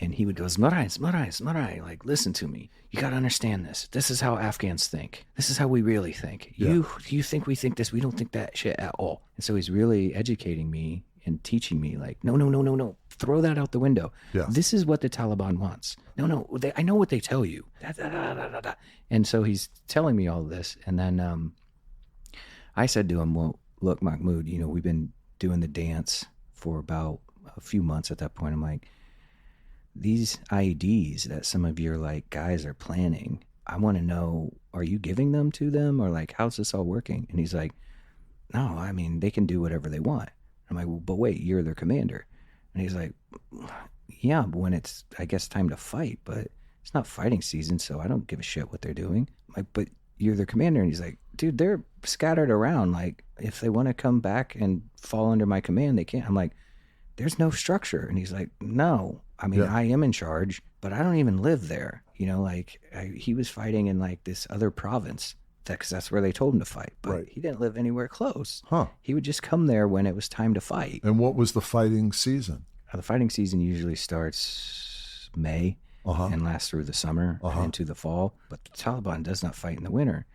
And he would go, Zmarai, like, listen to me. You got to understand this. This is how Afghans think. This is how we really think. You think we think this. We don't think that shit at all. And so he's really educating me and teaching me, like, no. Throw that out the window. Yeah. This is what the Taliban wants. No. I know what they tell you. And so he's telling me all this. And then I said to him, well, look, Mahmoud, you know, we've been doing the dance for about a few months at that point. I'm like, these IEDs that some of your like guys are planning, I want to know, are you giving them to them or like, how's this all working? And he's like, no, I mean, they can do whatever they want. I'm like, well, but wait, you're their commander. And he's like, yeah, but when it's, I guess, time to fight, but it's not fighting season, so I don't give a shit what they're doing. I'm like, but you're their commander. And he's like, dude, they're scattered around. Like, if they want to come back and fall under my command, they can't. I'm like, there's no structure. And he's like, no, I mean, I am in charge, but I don't even live there. You know, like he was fighting in like this other province because that's where they told him to fight. But he didn't live anywhere close. He would just come there when it was time to fight. And what was the fighting season? The fighting season usually starts May and lasts through the summer and into the fall. But the Taliban does not fight in the winter.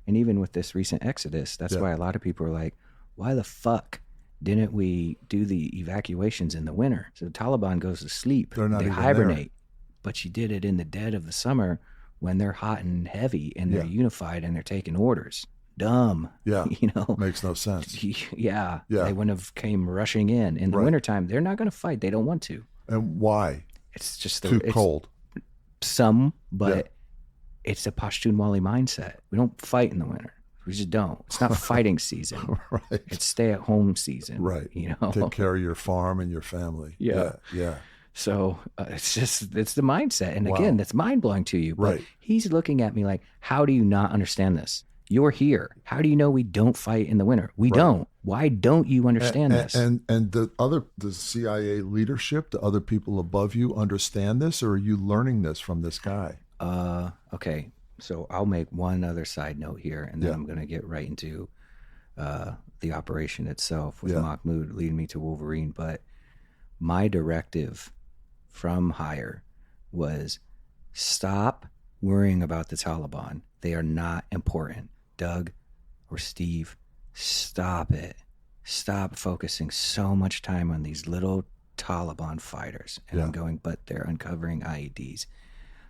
And even with this recent exodus, that's why a lot of people are like, why the fuck didn't we do the evacuations in the winter? So the Taliban goes to sleep. They hibernate. There. But you did it in the dead of the summer when they're hot and heavy and they're unified and they're taking orders. Dumb. Yeah. You know? Makes no sense. Yeah. They wouldn't have came rushing in. In the wintertime, they're not going to fight. They don't want to. And why? It's just too cold. Some, but it's a Pashtunwali mindset. We don't fight in the winter. We just don't. It's not fighting season. It's stay-at-home season. You know, take care of your farm and your family. Yeah. So it's the mindset, and again, that's mind blowing to you. But he's looking at me like, how do you not understand this? You're here. How do you know we don't fight in the winter? We don't. Why don't you understand this? And the CIA leadership, the other people above you understand this, or are you learning this from this guy? Okay. So I'll make one other side note here, and then I'm going to get right into the operation itself with Mahmoud leading me to Wolverine. But my directive from higher was stop worrying about the Taliban. They are not important. Doug or Steve, stop it. Stop focusing so much time on these little Taliban fighters. And I'm going, but they're uncovering IEDs.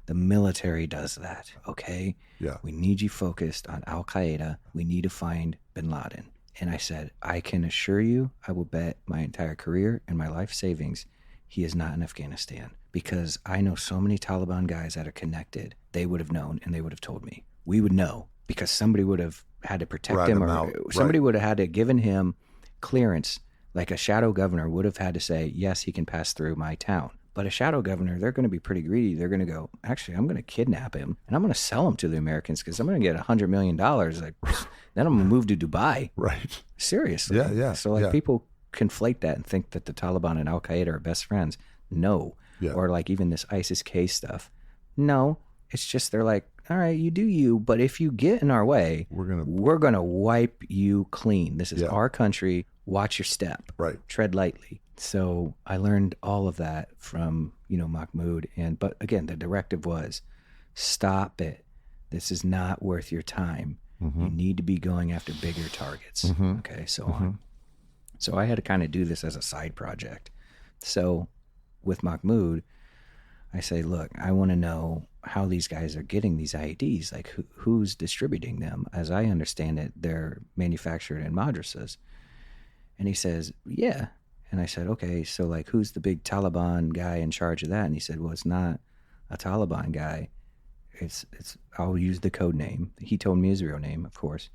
The military does that, okay? Yeah. We need you focused on Al-Qaeda. We need to find bin Laden. And I said, I can assure you, I will bet my entire career and my life savings, he is not in Afghanistan. Because I know so many Taliban guys that are connected. They would have known and they would have told me. We would know because somebody would have had to protect him, or somebody would have had to given him clearance. Like a shadow governor would have had to say, yes, he can pass through my town. But a shadow governor, they're going to be pretty greedy. They're going to go, actually, I'm going to kidnap him and I'm going to sell him to the Americans because I'm going to get $100 million. Like, then I'm going to move to Dubai. Right. Seriously. Yeah. So people conflate that and think that the Taliban and Al-Qaeda are best friends. No. Yeah. Or like even this ISIS-K stuff. No. It's just they're like, all right, you do you, but if you get in our way, we're gonna wipe you clean. This is our country. Watch your step. Right. Tread lightly. So I learned all of that from, Mahmoud. But again, the directive was stop it. This is not worth your time. Mm-hmm. You need to be going after bigger targets. Mm-hmm. Okay, so on. So I had to kind of do this as a side project. So with Mahmoud, I say, look, I want to know how these guys are getting these IEDs, like who's distributing them. As I understand it, they're manufactured in madrasas. And he says, yeah. And I said, okay, so like who's the big Taliban guy in charge of that? And he said, well, it's not a Taliban guy. It's I'll use the code name. He told me his real name, of course.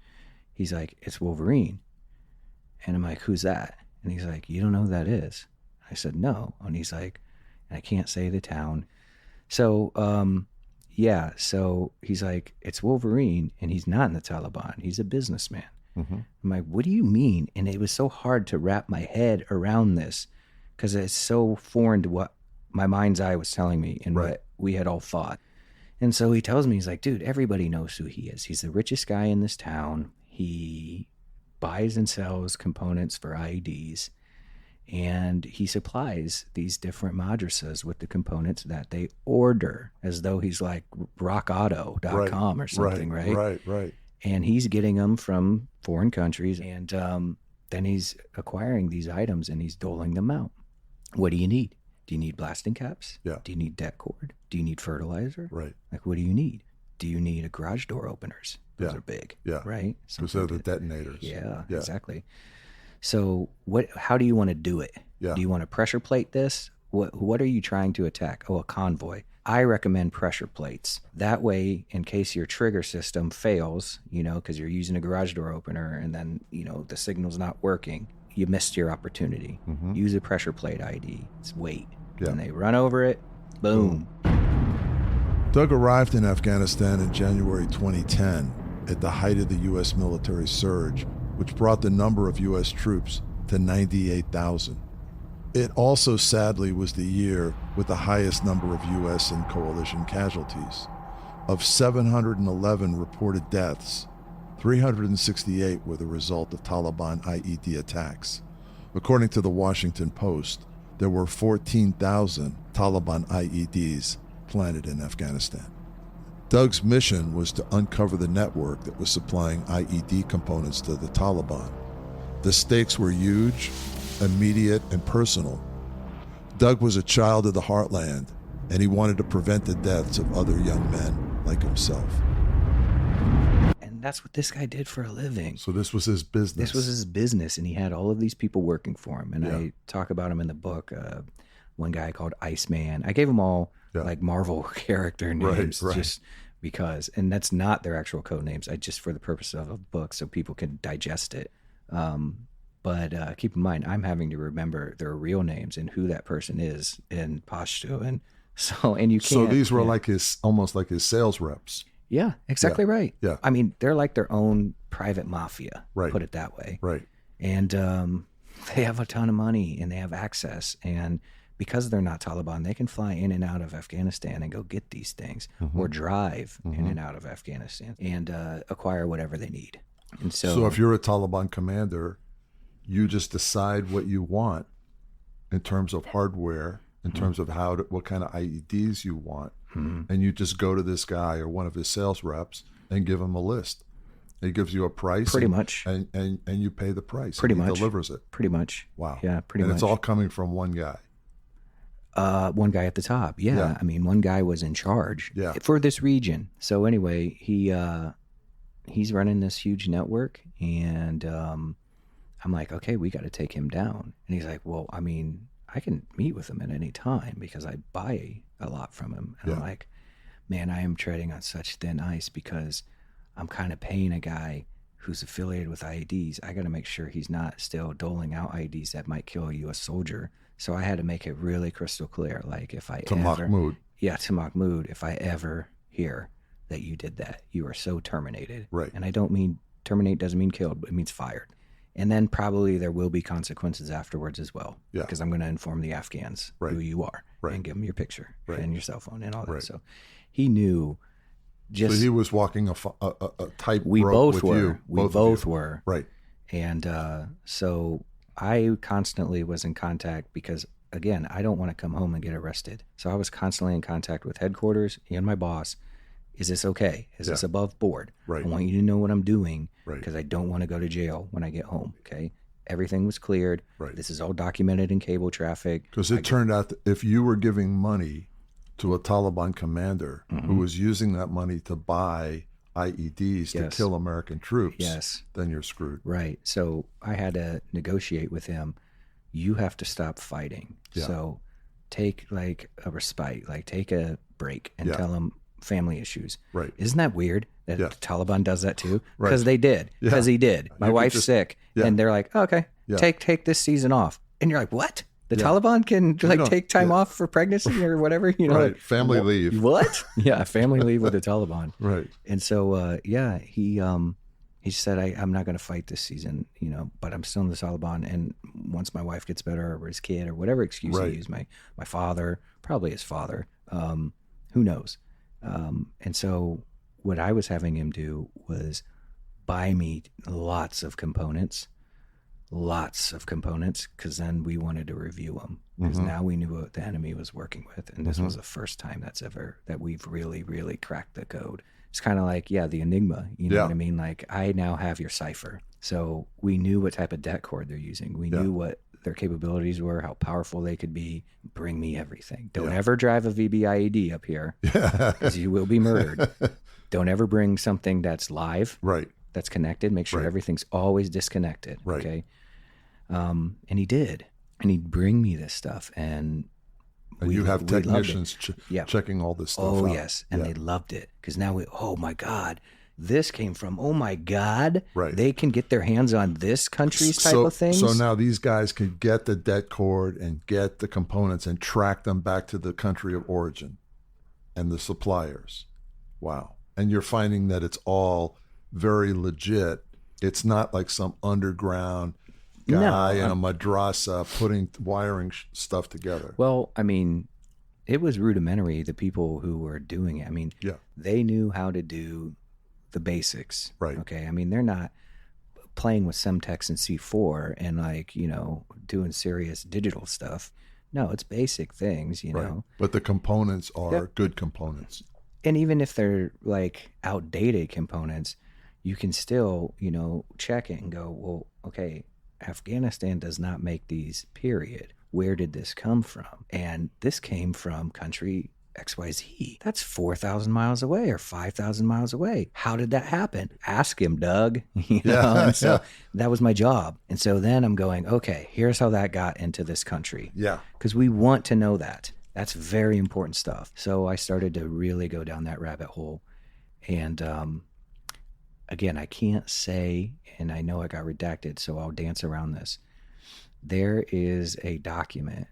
He's like, it's Wolverine. And I'm like, who's that? And he's like, you don't know who that is? I said, no. And he's like, I can't say the town. So, so he's like, it's Wolverine, and he's not in the Taliban. He's a businessman. Mm-hmm. I'm like, what do you mean? And it was so hard to wrap my head around this because it's so foreign to what my mind's eye was telling me and what we had all thought. And so he tells me, he's like, dude, everybody knows who he is. He's the richest guy in this town. He buys and sells components for IEDs. And he supplies these different madrasas with the components that they order, as though he's like rockauto.com or something, right? Right. And he's getting them from foreign countries, and then he's acquiring these items and he's doling them out. What do you need? Do you need blasting caps? Yeah. Do you need det cord? Do you need fertilizer? Right. Like, what do you need? Do you need a garage door openers? Those are big. Yeah. Right? Because they're the detonators. Yeah, exactly. So how do you want to do it? Yeah. Do you want to pressure plate this? What are you trying to attack? Oh, a convoy. I recommend pressure plates. That way, in case your trigger system fails, because you're using a garage door opener and then, the signal's not working, you missed your opportunity. Mm-hmm. Use a pressure plate ID. It's weight. Yeah. And they run over it, boom. Doug arrived in Afghanistan in January 2010 at the height of the U.S. military surge, which brought the number of U.S. troops to 98,000. It also sadly was the year with the highest number of U.S. and coalition casualties. Of 711 reported deaths, 368 were the result of Taliban IED attacks. According to the Washington Post, there were 14,000 Taliban IEDs planted in Afghanistan. Doug's mission was to uncover the network that was supplying IED components to the Taliban. The stakes were huge, immediate, and personal. Doug was a child of the heartland, and he wanted to prevent the deaths of other young men like himself. And that's what this guy did for a living. So this was his business. This was his business, and he had all of these people working for him. And I talk about him in the book. One guy called Iceman. I gave them all like Marvel character names just because. And that's not their actual code names. I just for the purpose of a book so people can digest it. But keep in mind, I'm having to remember their real names and who that person is in Pashto. And you can't. So these were like almost like his sales reps. Yeah, exactly right. Yeah. I mean, they're like their own private mafia, Right. put it that way. Right. And they have a ton of money and they have access. And because they're not Taliban, they can fly in and out of Afghanistan and go get these things or drive in and out of Afghanistan and acquire whatever they need. And So if you're a Taliban commander, you just decide what you want in terms of hardware, in terms of what kind of IEDs you want, and you just go to this guy or one of his sales reps and give him a list. He gives you a price, Pretty much. and you pay the price. Pretty and he much. delivers it. Pretty much. Wow. Yeah, pretty and much. it's all coming from one guy. One guy at the top. Yeah. Yeah. I mean, one guy was in charge Yeah. for this region. So anyway, he's running this huge network, and I'm like, okay, we got to take him down. And he's like, well, I mean, I can meet with him at any time because I buy a lot from him. And I'm like, man, I am treading on such thin ice because I'm kind of paying a guy who's affiliated with IEDs. I got to make sure he's not still doling out IEDs that might kill a U.S. soldier. So I had to make it really crystal clear. Like if I To Mahmoud. Yeah, to Mahmoud, if I ever hear that you did that, you are so terminated. Right. And I don't mean terminate doesn't mean killed, but it means fired. And then probably there will be consequences afterwards as well. Yeah. Because I'm going to inform the Afghans who you are and give them your picture and your cell phone and all that. Right. So he knew. So he was walking a tight We rope both with were. you. We both were. Right. And so I constantly was in contact because, again, I don't want to come home and get arrested. So I was constantly in contact with headquarters and my boss. Is this okay? Is this above board? Right. I want you to know what I'm doing Right. because I don't want to go to jail when I get home. Okay. Everything was cleared. Right. This is all documented in cable traffic. Because it turned out that if you were giving money to a Taliban commander who was using that money to buy IEDs to kill American troops, then you're screwed. Right. So I had to negotiate with him. You have to stop fighting. Yeah. So take like a respite, like take a break and tell him family issues. Right. Isn't that weird that the Taliban does that too? Right. Because they did. Because he did. My wife's sick. Yeah. And they're like, oh, okay, take this season off. And you're like, what? The Taliban can don't- take time off for pregnancy or whatever, you know? Right. Like, Family leave. What? Yeah, family leave with the Taliban. Right. And so, he said, I'm not going to fight this season, you know, but I'm still in the Taliban. And once my wife gets better or his kid or whatever excuse he used, my father, probably his father, who knows? And so what I was having him do was buy me lots of components, because then we wanted to review them because now we knew what the enemy was working with. And this was the first time that we've really, really cracked the code. It's kind of like, the Enigma, you know what I mean? Like I now have your cipher. So we knew what type of det cord they're using. We knew what their capabilities were, how powerful they could be. Bring me everything. Don't ever drive a VBIED up here because you will be murdered. Don't ever bring something that's live, that's connected. Make sure everything's always disconnected. Okay. And he did. And he'd bring me this stuff. And you have technicians checking all this stuff out. Oh, yes. And they loved it. Because now oh my God, this came from, oh my God. Right. They can get their hands on this country's type of things. So now these guys can get the det cord and get the components and track them back to the country of origin and the suppliers. Wow. And you're finding that it's all very legit. It's not like some underground guy in a madrasa wiring stuff together. Well, I mean, it was rudimentary, the people who were doing it. I mean, they knew how to do the basics. Right. Okay. I mean, they're not playing with Semtex and C4 and like, you know, doing serious digital stuff. No, it's basic things, you know. But the components are good components. And even if they're like outdated components, you can still, you know, check it and go, well, okay, Afghanistan does not make these, period. Where did this come from? And this came from country XYZ. That's 4,000 miles away or 5,000 miles away. How did that happen? Ask him, Doug. You know? And so that was my job. And so then I'm going, okay, here's how that got into this country. Yeah. Because we want to know that. That's very important stuff. So I started to really go down that rabbit hole. And again, I can't say, and I know I got redacted, so I'll dance around this. There is a document,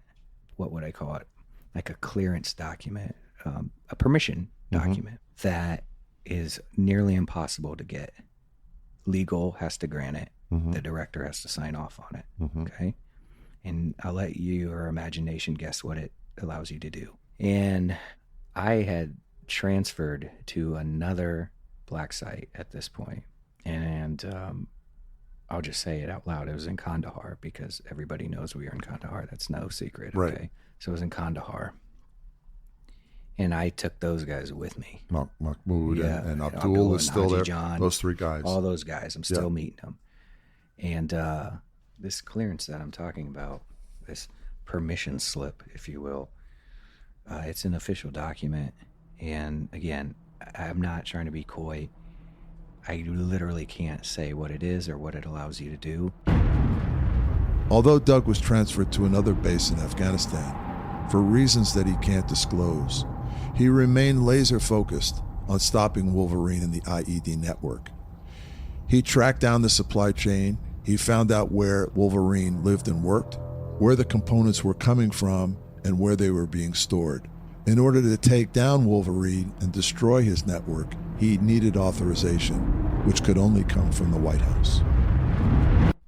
what would I call it? Like a clearance document, a permission document that is nearly impossible to get. Legal has to grant it. The director has to sign off on it. Okay. And I'll let your imagination guess what it allows you to do. And I had transferred to another black site at this point. And I'll just say it out loud. It was in Kandahar because everybody knows we are in Kandahar. That's no secret. Okay. Right. So it was in Kandahar. And I took those guys with me. Mahmoud and Abdul is still Haji there. John, those three guys. All those guys. I'm still meeting them. And this clearance that I'm talking about, this permission slip, if you will, it's an official document. And again, I'm not trying to be coy. I literally can't say what it is or what it allows you to do. Although Doug was transferred to another base in Afghanistan, for reasons that he can't disclose, he remained laser focused on stopping Wolverine and the IED network. He tracked down the supply chain. He found out where Wolverine lived and worked, where the components were coming from, and where they were being stored. In order to take down Wolverine and destroy his network, he needed authorization, which could only come from the White House.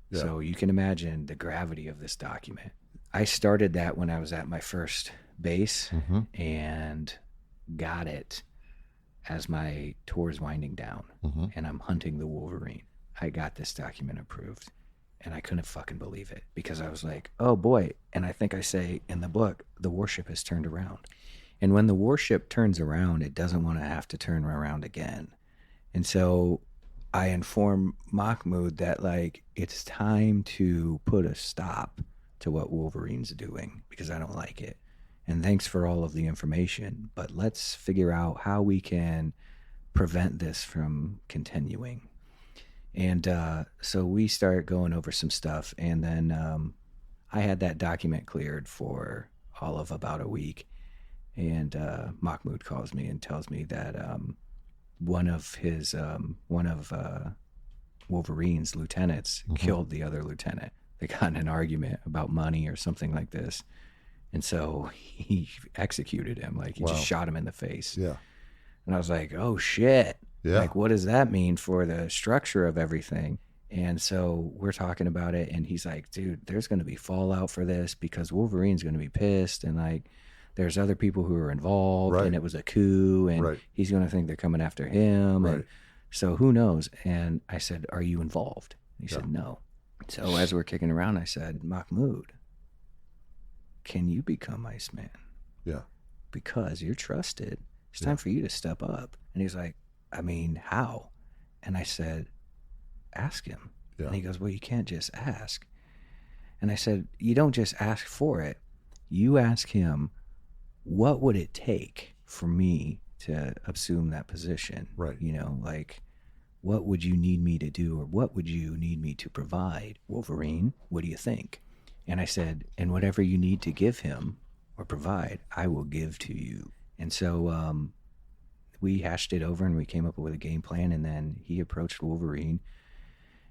Yeah. So you can imagine the gravity of this document. I started that when I was at my first base and got it as my tour's winding down and I'm hunting the Wolverine. I got this document approved and I couldn't fucking believe it because I was like, oh boy. And I think I say in the book, the warship has turned around. And when the warship turns around, it doesn't want to have to turn around again. And so I inform Mahmoud that like, it's time to put a stop to what Wolverine's doing because I don't like it. And thanks for all of the information, but let's figure out how we can prevent this from continuing. And so we start going over some stuff, and then I had that document cleared for all of about a week. And Mahmoud calls me and tells me that one of Wolverine's lieutenants killed the other lieutenant. They got in an argument about money or something like this. And so he executed him. Like, he just shot him in the face. Yeah. And I was like, oh, shit. Yeah. Like, what does that mean for the structure of everything? And so we're talking about it. And he's like, dude, there's going to be fallout for this because Wolverine's going to be pissed. And, like, there's other people who are involved. Right. And it was a coup. And he's going to think they're coming after him. And so who knows? And I said, are you involved? And he said, no. So as we're kicking around, I said, Mahmoud, can you become Iceman? Yeah. Because you're trusted. It's time for you to step up. And he's like, I mean, how? And I said, ask him. Yeah. And he goes, well, you can't just ask. And I said, you don't just ask for it. You ask him, what would it take for me to assume that position? Right. You know, like, what would you need me to do, or what would you need me to provide? Wolverine, what do you think? And I said, and whatever you need to give him or provide, I will give to you. And so we hashed it over and we came up with a game plan, and then he approached Wolverine.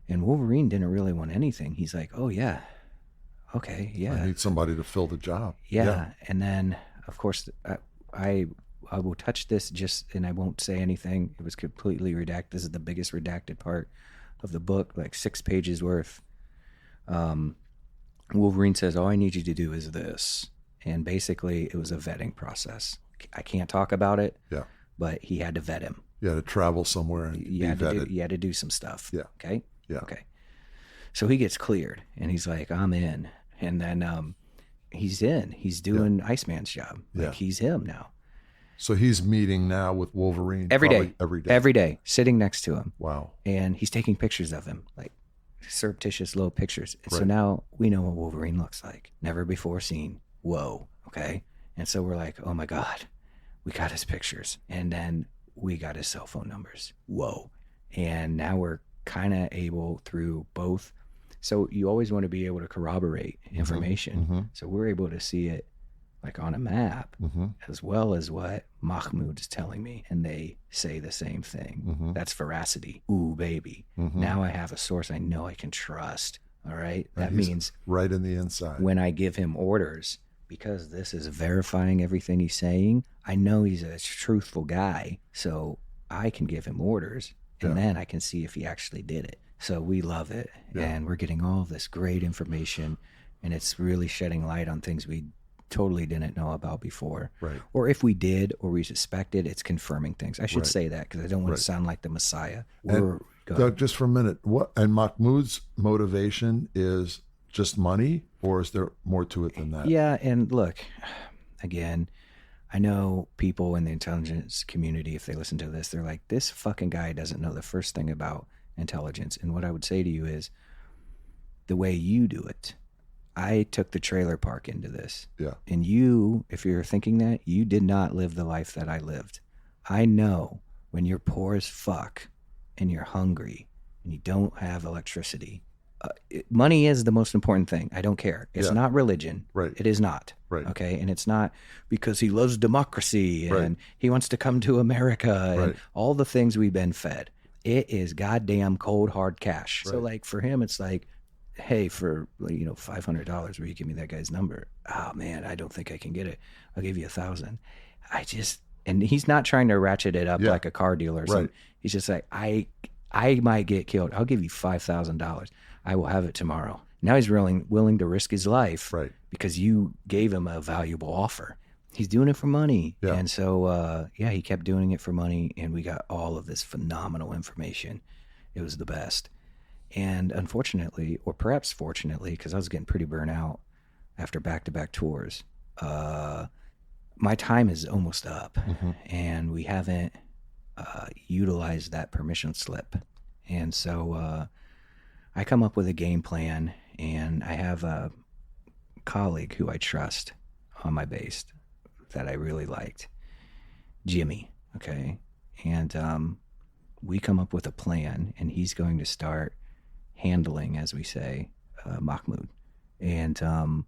And Wolverine didn't really want anything. He's like, oh, yeah, okay, yeah. I need somebody to fill the job. Yeah. And then, of course, I will touch this and I won't say anything. It was completely redacted. This is the biggest redacted part of the book, like 6 pages worth. Wolverine says, all I need you to do is this. And basically, it was a vetting process. I can't talk about it, but he had to vet him. You had to travel somewhere and be vetted. You had to do some stuff. Yeah. Okay? Yeah. Okay. So he gets cleared, and he's like, I'm in. And then he's in. He's doing Iceman's job. Like, he's him now. So he's meeting now with Wolverine every day. Every day, sitting next to him. Wow. And he's taking pictures of him, like surreptitious little pictures. And so now we know what Wolverine looks like. Never before seen. Whoa. Okay. And so we're like, oh my God, we got his pictures. And then we got his cell phone numbers. Whoa. And now we're kind of able through both. So you always want to be able to corroborate information. So we're able to see it like on a map, as well as what Mahmoud is telling me. And they say the same thing. That's veracity. Ooh, baby. Now I have a source I know I can trust. All right. That means right in the inside. When I give him orders, because this is verifying everything he's saying, I know he's a truthful guy. So I can give him orders, and then I can see if he actually did it. So we love it, and we're getting all of this great information, and it's really shedding light on things we totally didn't know about before. Right. Or if we did or we suspected, it's confirming things. I should say that because I don't want to sound like the Messiah. Doug, just for a minute, Mahmoud's motivation is just money, or is there more to it than that? Yeah, and look, again, I know people in the intelligence community, if they listen to this, they're like, this fucking guy doesn't know the first thing about intelligence. And what I would say to you is the way you do it. I took the trailer park into this. Yeah. And you, if you're thinking that, you did not live the life that I lived. I know when you're poor as fuck and you're hungry and you don't have electricity, money is the most important thing. I don't care. It's not religion. Right. It is not. Right. Okay. And it's not because he loves democracy and he wants to come to America and all the things we've been fed. It is goddamn cold, hard cash. So like for him, it's like, hey, for $500, will you give me that guy's number? Oh man, I don't think I can get it. I'll give you $1,000. And he's not trying to ratchet it up like a car dealer or something. He's just like, I might get killed. I'll give you $5,000. I will have it tomorrow. Now he's willing to risk his life because you gave him a valuable offer. He's doing it for money. Yeah. And so, he kept doing it for money, and we got all of this phenomenal information. It was the best. And unfortunately, or perhaps fortunately, because I was getting pretty burnt out after back-to-back tours, my time is almost up, and we haven't utilized that permission slip. And so I come up with a game plan, and I have a colleague who I trust on my base that I really liked, Jimmy, okay? And we come up with a plan, and he's going to start handling, as we say, Mahmoud. And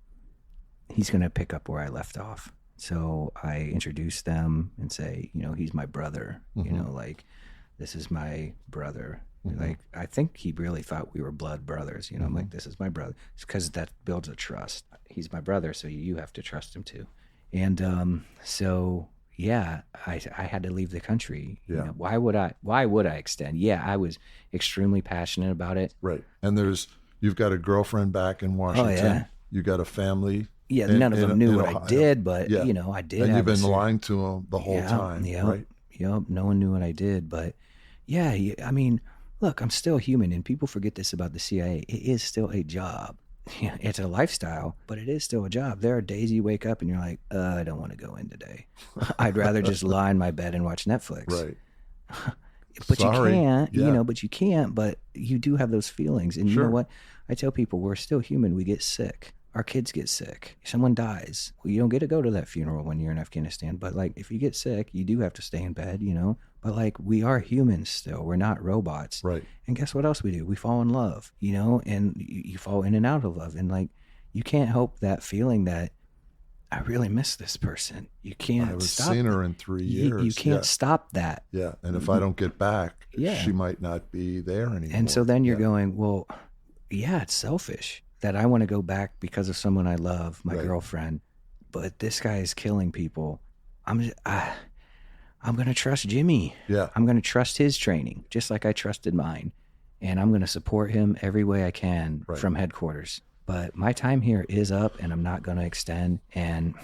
he's going to pick up where I left off. So I introduce them and say, he's my brother, this is my brother. Like, I think he really thought we were blood brothers. I'm like, this is my brother. It's because that builds a trust. He's my brother, so you have to trust him too. And I had to leave the country. Yeah. Why would I extend? Yeah, I was extremely passionate about it. Right. And you've got a girlfriend back in Washington. Oh, yeah. You got a family. Yeah, none of them knew what I did, but I did. And you've been lying to them the whole time. Yeah. Right. Yep. No one knew what I did, but I mean, look, I'm still human, and people forget this about the CIA. It is still a job. It's a lifestyle, but it is still a job. There are days you wake up and you're like, I don't want to go in today. I'd rather just lie in my bed and watch Netflix. Right. But you can't, but you do have those feelings. And you know what? I tell people, we're still human. We get sick. Our kids get sick. Someone dies. Well, you don't get to go to that funeral when you're in Afghanistan. But if you get sick, you do have to stay in bed, But we are humans still. We're not robots. Right. And guess what else we do? We fall in love, and you fall in and out of love. And you can't help that feeling that I really miss this person. You can't stop. I haven't seen her in 3 years. You can't stop that. Yeah. And if I don't get back, she might not be there anymore. And so then you're going, well, it's selfish that I want to go back because of someone I love, my girlfriend, but this guy is killing people. I'm going to trust Jimmy. Yeah. I'm going to trust his training, just like I trusted mine. And I'm going to support him every way I can from headquarters. But my time here is up, and I'm not going to extend. And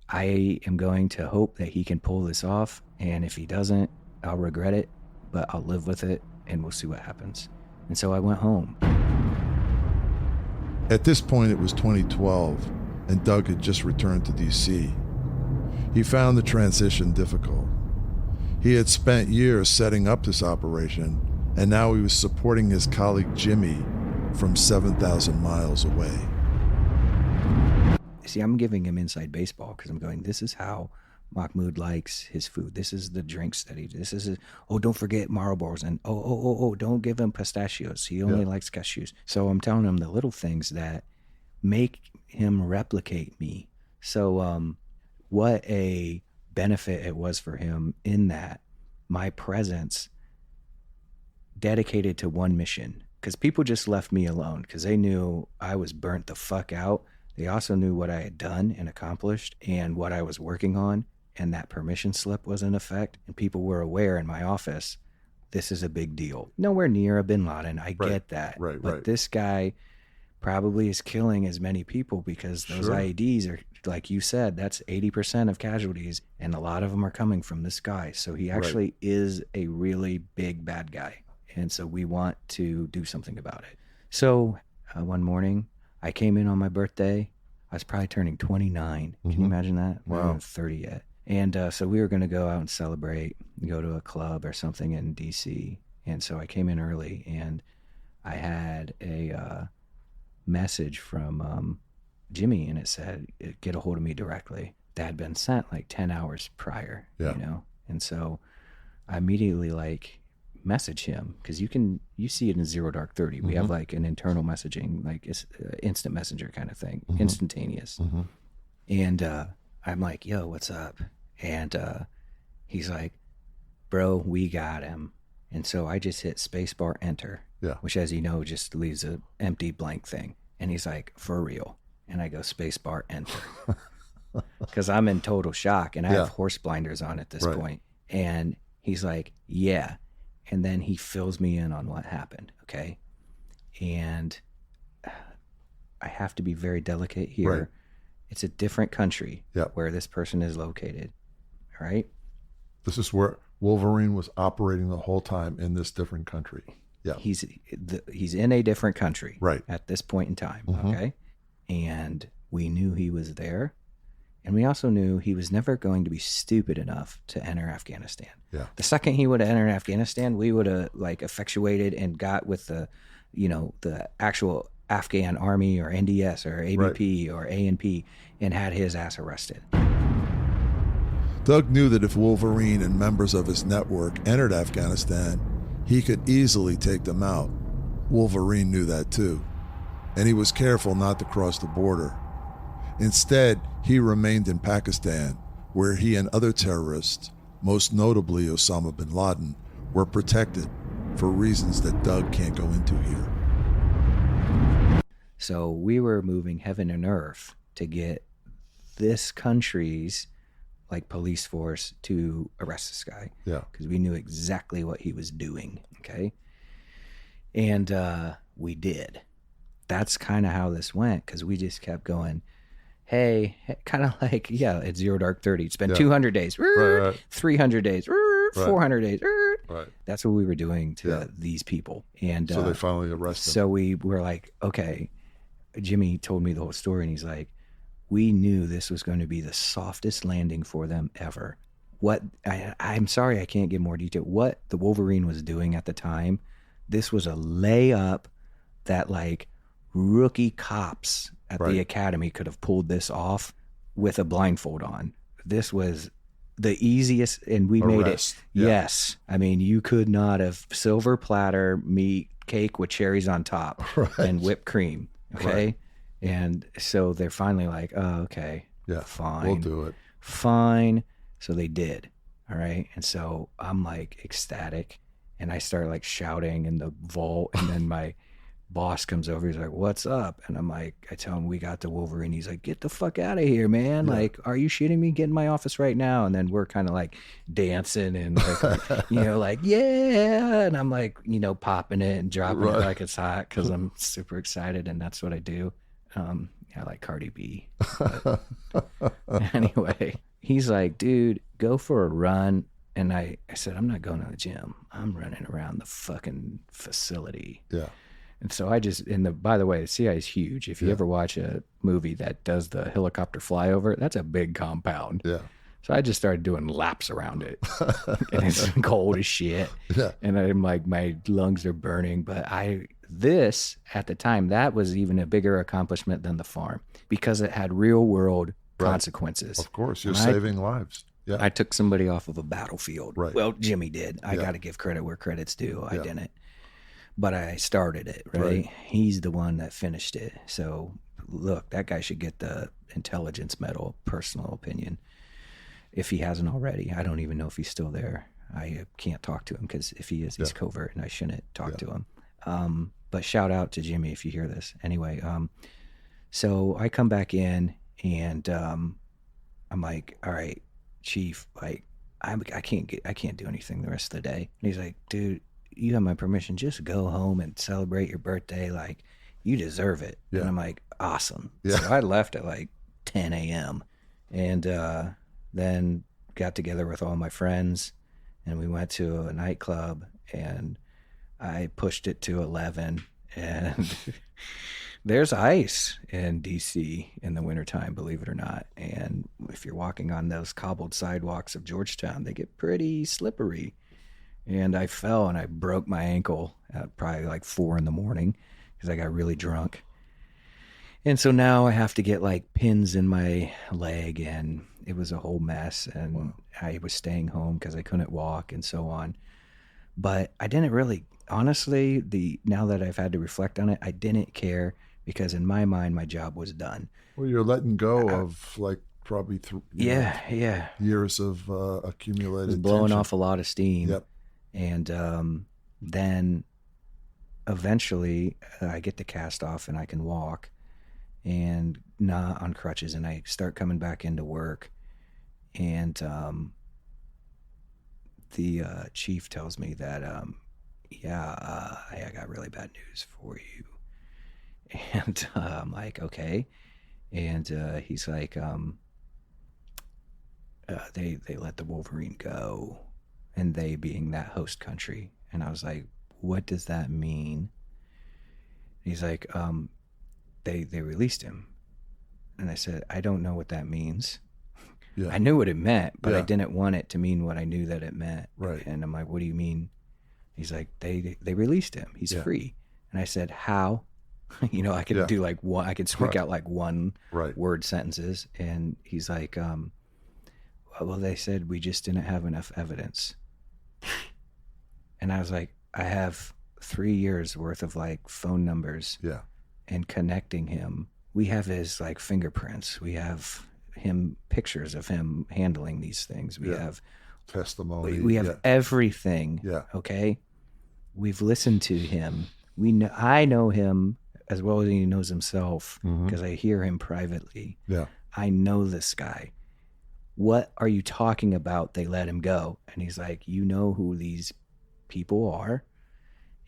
I am going to hope that he can pull this off. And if he doesn't, I'll regret it, but I'll live with it, and we'll see what happens. And so I went home. At this point, it was 2012, and Doug had just returned to D.C. He found the transition difficult. He had spent years setting up this operation, and now he was supporting his colleague Jimmy from 7,000 miles away. See, I'm giving him inside baseball because I'm going, this is how Mahmoud likes his food. This is the drinks that don't forget Marlboros, and don't give him pistachios. He only likes cashews. So I'm telling him the little things that make him replicate me. So what a benefit it was for him in that my presence dedicated to one mission, because people just left me alone because they knew I was burnt the fuck out. They also knew what I had done and accomplished and what I was working on. and that permission slip was in effect and people were aware in my office, this is a big deal. Nowhere near a bin Laden. I get that. But this guy probably is killing as many people because those IEDs are, like you said, that's 80% of casualties, and a lot of them are coming from this guy. So he actually is a really big bad guy. And so we want to do something about it. So one morning, I came in on my birthday. I was probably turning 29. Can you imagine that? Wow. I wasn't 30 yet. And so we were going to go out and celebrate, go to a club or something in D.C. And so I came in early, and I had a message from Jimmy, and it said, get a hold of me directly. That had been sent like 10 hours prior, you know? And so I immediately message him, because you see it in Zero Dark 30. We have like an internal messaging, like it's instant messenger kind of thing, instantaneous. And I'm like, yo, what's up? And he's like, bro, we got him. And so I just hit spacebar enter, which, as you know, just leaves an empty blank thing. And he's like, for real? And I go spacebar enter, because I'm in total shock, and I have horse blinders on at this point. And he's like, yeah. And then he fills me in on what happened, okay? And I have to be very delicate here. Right. It's a different country where this person is located, right? This is where Wolverine was operating the whole time, in this different country. Yeah. He's in a different country at this point in time, okay? And we knew he was there. And we also knew he was never going to be stupid enough to enter Afghanistan. Yeah. The second he would have entered Afghanistan, we would have effectuated and got with the actual Afghan army or NDS or ABP or ANP and had his ass arrested. Doug knew that if Wolverine and members of his network entered Afghanistan, he could easily take them out. Wolverine knew that too, and he was careful not to cross the border. Instead, he remained in Pakistan, where he and other terrorists, most notably Osama bin Laden, were protected for reasons that Doug can't go into here. So we were moving heaven and earth to get this country's police force to arrest this guy. Yeah. Because we knew exactly what he was doing. Okay. And we did. That's kind of how this went, because we just kept going, hey, kind of it's Zero Dark 30. It's been 200 days, 300 days, 400 days. That's what we were doing to these people. And so they finally arrested him. So we were like, okay, Jimmy told me the whole story, and he's like, we knew this was going to be the softest landing for them ever. I'm sorry I can't give more detail. What the Wolverine was doing at the time, this was a layup that rookie cops at the academy could have pulled this off with a blindfold on. This was the easiest, and we made it. Yes. I mean, you could not have silver platter meat cake with cherries on top and whipped cream. Okay. And so they're finally like, oh, okay. Yeah. Fine. We'll do it. Fine. So they did. All right. And so I'm ecstatic, and I start shouting in the vault, and then my boss comes over. He's like, what's up? And I'm like, I tell him we got the Wolverine. He's like, get the fuck out of here, man. Yeah. Are you shitting me? Get in my office right now. And then we're kind of dancing and yeah. And I'm popping it and dropping it like it's hot, because I'm super excited, and that's what I do. I like Cardi B. Anyway, he's like, dude, go for a run. And I said, I'm not going to the gym. I'm running around the fucking facility. Yeah. And so I just, by the way, the CIA is huge. If you ever watch a movie that does the helicopter flyover, that's a big compound. Yeah. So I just started doing laps around it. And it's cold as shit. Yeah. And I'm my lungs are burning. But this, at the time, that was even a bigger accomplishment than the farm, because it had real world consequences. Of course, you're saving lives. Yeah. I took somebody off of a battlefield. Right. Well, Jimmy did. I got to give credit where credit's due. I didn't. But I started it, right? He's the one that finished it. So, look, that guy should get the Intelligence Medal, personal opinion, if he hasn't already. I don't even know if he's still there. I can't talk to him, because if he is, he's covert, and I shouldn't talk to him. But shout out to Jimmy if you hear this. Anyway, so I come back in, and I'm like, all right, Chief, like, I can't do anything the rest of the day. And he's like, dude, you have my permission. Just go home and celebrate your birthday. Like, you deserve it. Yeah. And I'm like, awesome. Yeah. So I left at like 10 a.m. and then got together with all my friends, and we went to a nightclub, and I pushed it to 11, and there's ice in DC in the wintertime, believe it or not. And if you're walking on those cobbled sidewalks of Georgetown, they get pretty slippery. And I fell and I broke my ankle at probably like 4 a.m. because I got really drunk. And so now I have to get like pins in my leg, and it was a whole mess. And wow. I was staying home because I couldn't walk and so on. But I didn't really, honestly, now that I've had to reflect on it, I didn't care, because in my mind, my job was done. Well, you're letting go of like probably years of accumulated. It was blowing tension. off a lot of steam. Yep. And then eventually I get the cast off and I can walk, and not on crutches, and I start coming back into work. And the chief tells me that, I got really bad news for you. And I'm like, okay. And he's like, they let the Wolverine go, and they being that host country. And I was like, what does that mean? He's like, they released him. And I said, I don't know what that means. Yeah. I knew what it meant, but I didn't want it to mean what I knew that it meant. Right. And I'm like, what do you mean? He's like, they released him. He's free. And I said, how? I could do like one, I could squeak out like one word sentences. And he's like, well, they said we just didn't have enough evidence. And I was like, I have 3 years worth of like phone numbers and connecting him. We have his like fingerprints. We have pictures of him handling these things. We have testimony. We have everything. Yeah. Okay. We've listened to him. I know him as well as he knows himself, because I hear him privately. Yeah. I know this guy. What are you talking about? They let him go. And he's like, you know who these people are?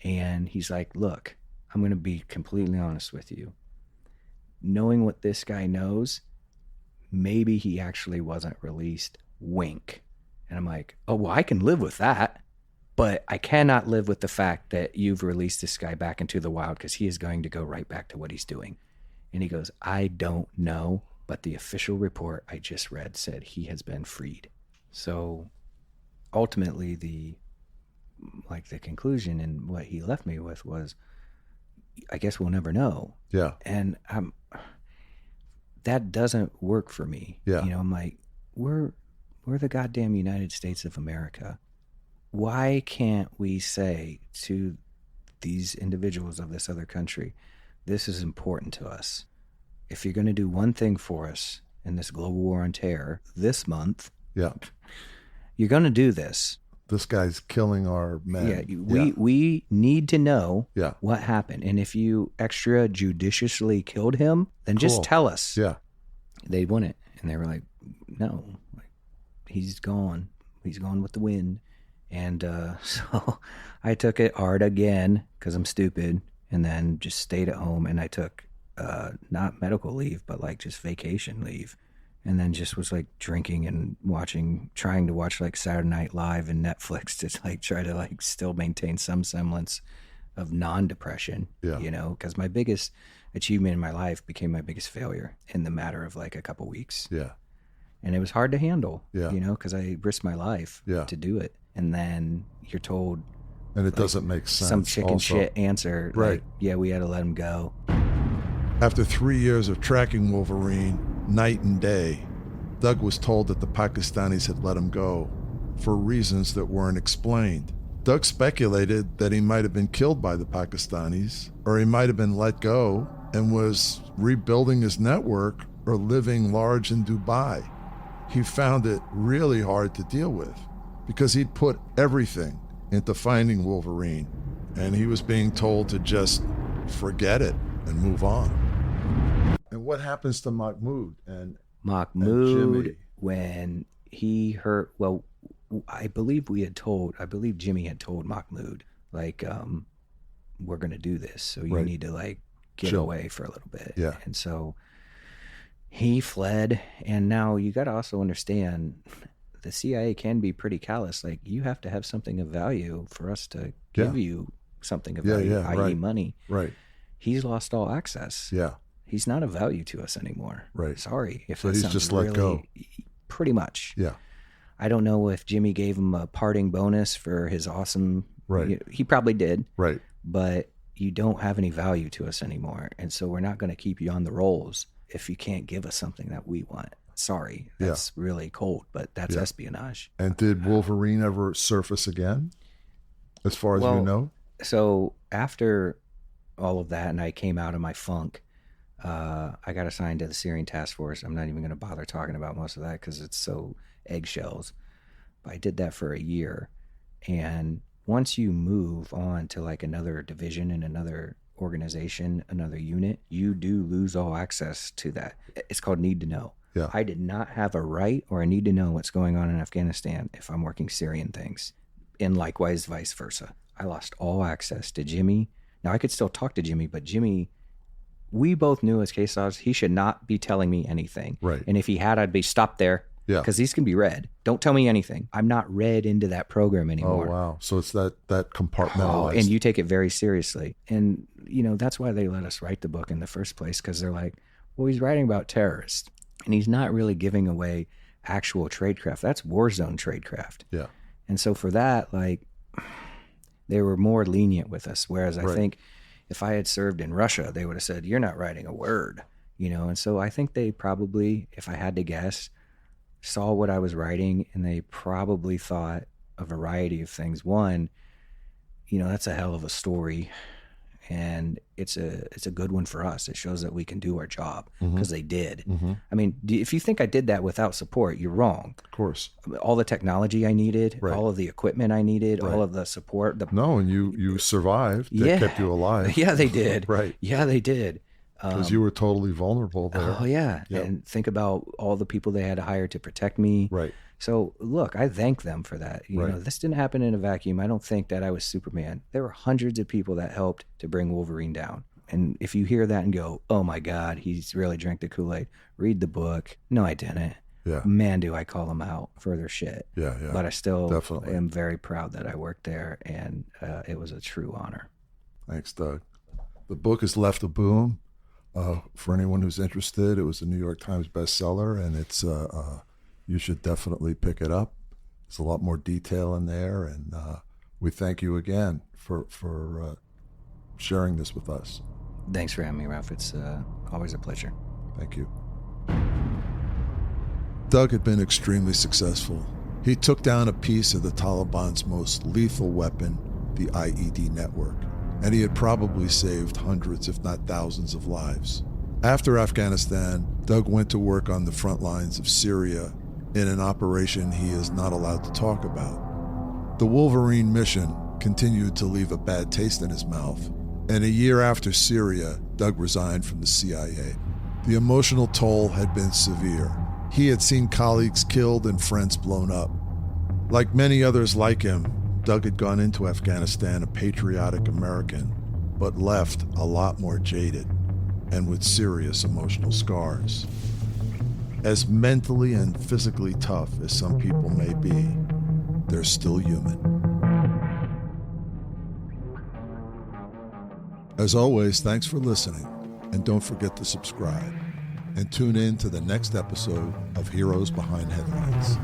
And he's like, look, I'm going to be completely honest with you. Knowing what this guy knows, maybe he actually wasn't released. Wink. And I'm like, oh, well, I can live with that. But I cannot live with the fact that you've released this guy back into the wild, because he is going to go right back to what he's doing. And he goes, I don't know, but the official report I just read said he has been freed. So ultimately, the conclusion and what he left me with was, I guess we'll never know. Yeah. And that doesn't work for me. Yeah. I'm like, we're the goddamn United States of America. Why can't we say to these individuals of this other country, this is important to us. If you're going to do one thing for us in this global war on terror this month, you're going to do this. This guy's killing our men. Yeah, we need to know what happened. And if you extrajudiciously killed him, then just tell us. Yeah. They wouldn't. And they were like, no, he's gone. He's gone with the wind. And so I took it hard again because I'm stupid, and then just stayed at home, and I took not medical leave, but like just vacation leave. And then just was like drinking and trying to watch like Saturday Night Live and Netflix to like try to like still maintain some semblance of non-depression, because my biggest achievement in my life became my biggest failure in the matter of like a couple weeks. Yeah. And it was hard to handle, because I risked my life to do it. And then you're told, and it doesn't make sense. Some chicken shit answer, right? Like, we had to let him go. After 3 years of tracking Wolverine night and day, Doug was told that the Pakistanis had let him go for reasons that weren't explained. Doug speculated that he might have been killed by the Pakistanis, or he might have been let go and was rebuilding his network or living large in Dubai. He found it really hard to deal with because he'd put everything into finding Wolverine, and he was being told to just forget it and move on. And what happens to Mahmoud and Mahmoud Jimmy? When he heard, well, I believe Jimmy had told Mahmoud, like, we're going to do this. So you need to like get away for a little bit. Yeah. And so he fled. And now you got to also understand the CIA can be pretty callous. Like, you have to have something of value for us to give you something of value, i.e. money. Right. He's lost all access. Yeah. He's not of value to us anymore. Right. Sorry. If so that he's sounds just really, let go. Pretty much. Yeah. I don't know if Jimmy gave him a parting bonus for his awesome. Right. He probably did. Right. But you don't have any value to us anymore. And so we're not going to keep you on the rolls if you can't give us something that we want. Sorry. That's really cold, but that's espionage. And did Wolverine ever surface again? As far as you know? So after all of that, and I came out of my funk, I got assigned to the Syrian task force. I'm not even going to bother talking about most of that because it's so eggshells. But I did that for a year. And once you move on to like another division in another organization, another unit, you do lose all access to that. It's called need to know. Yeah. I did not have a right or a need to know what's going on in Afghanistan if I'm working Syrian things. And likewise, vice versa. I lost all access to Jimmy. Now, I could still talk to Jimmy, but Jimmy, we both knew as case laws, he should not be telling me anything. Right. And if he had, I'd be stopped there. Yeah. Because these can be read. Don't tell me anything. I'm not read into that program anymore. Oh, wow. So it's that compartmentalized. And you take it very seriously. And, you know, that's why they let us write the book in the first place, because they're like, well, he's writing about terrorists. And he's not really giving away actual tradecraft. That's war zone tradecraft. Yeah. And so for that, like, they were more lenient with us. Whereas I think if I had served in Russia, they would have said, you're not writing a word, you know? And so I think they probably, if I had to guess, saw what I was writing, and they probably thought a variety of things. One, you know, that's a hell of a story, and it's a good one for us. It shows that we can do our job, because they did. I mean, if you think I did that without support, you're wrong. Of course. All the technology I needed, all of the equipment I needed, all of the support. No, and you survived. They kept you alive. Yeah, they did. Right. Yeah, they did. Because you were totally vulnerable there. Oh, yeah. Yep. And think about all the people they had to hire to protect me. Right. So, look, I thank them for that. You know, this didn't happen in a vacuum. I don't think that I was Superman. There were hundreds of people that helped to bring Wolverine down. And if you hear that and go, oh, my God, he's really drank the Kool-Aid, read the book. No, I didn't. Yeah. Man, do I call them out for their shit. Yeah, yeah. But I still definitely am very proud that I worked there, and it was a true honor. Thanks, Doug. The book has left a boom. For anyone who's interested, it was a New York Times bestseller, and it's you should definitely pick it up. There's a lot more detail in there, and we thank you again for sharing this with us. Thanks for having me, Ralph. It's always a pleasure. Thank you. Doug had been extremely successful. He took down a piece of the Taliban's most lethal weapon, the IED network, and he had probably saved hundreds, if not thousands, of lives. After Afghanistan, Doug went to work on the front lines of Syria in an operation he is not allowed to talk about. The Wolverine mission continued to leave a bad taste in his mouth, and a year after Syria, Doug resigned from the CIA. The emotional toll had been severe. He had seen colleagues killed and friends blown up. Like many others like him, Doug had gone into Afghanistan a patriotic American, but left a lot more jaded and with serious emotional scars. As mentally and physically tough as some people may be, they're still human. As always, thanks for listening, and don't forget to subscribe. And tune in to the next episode of Heroes Behind Headlines.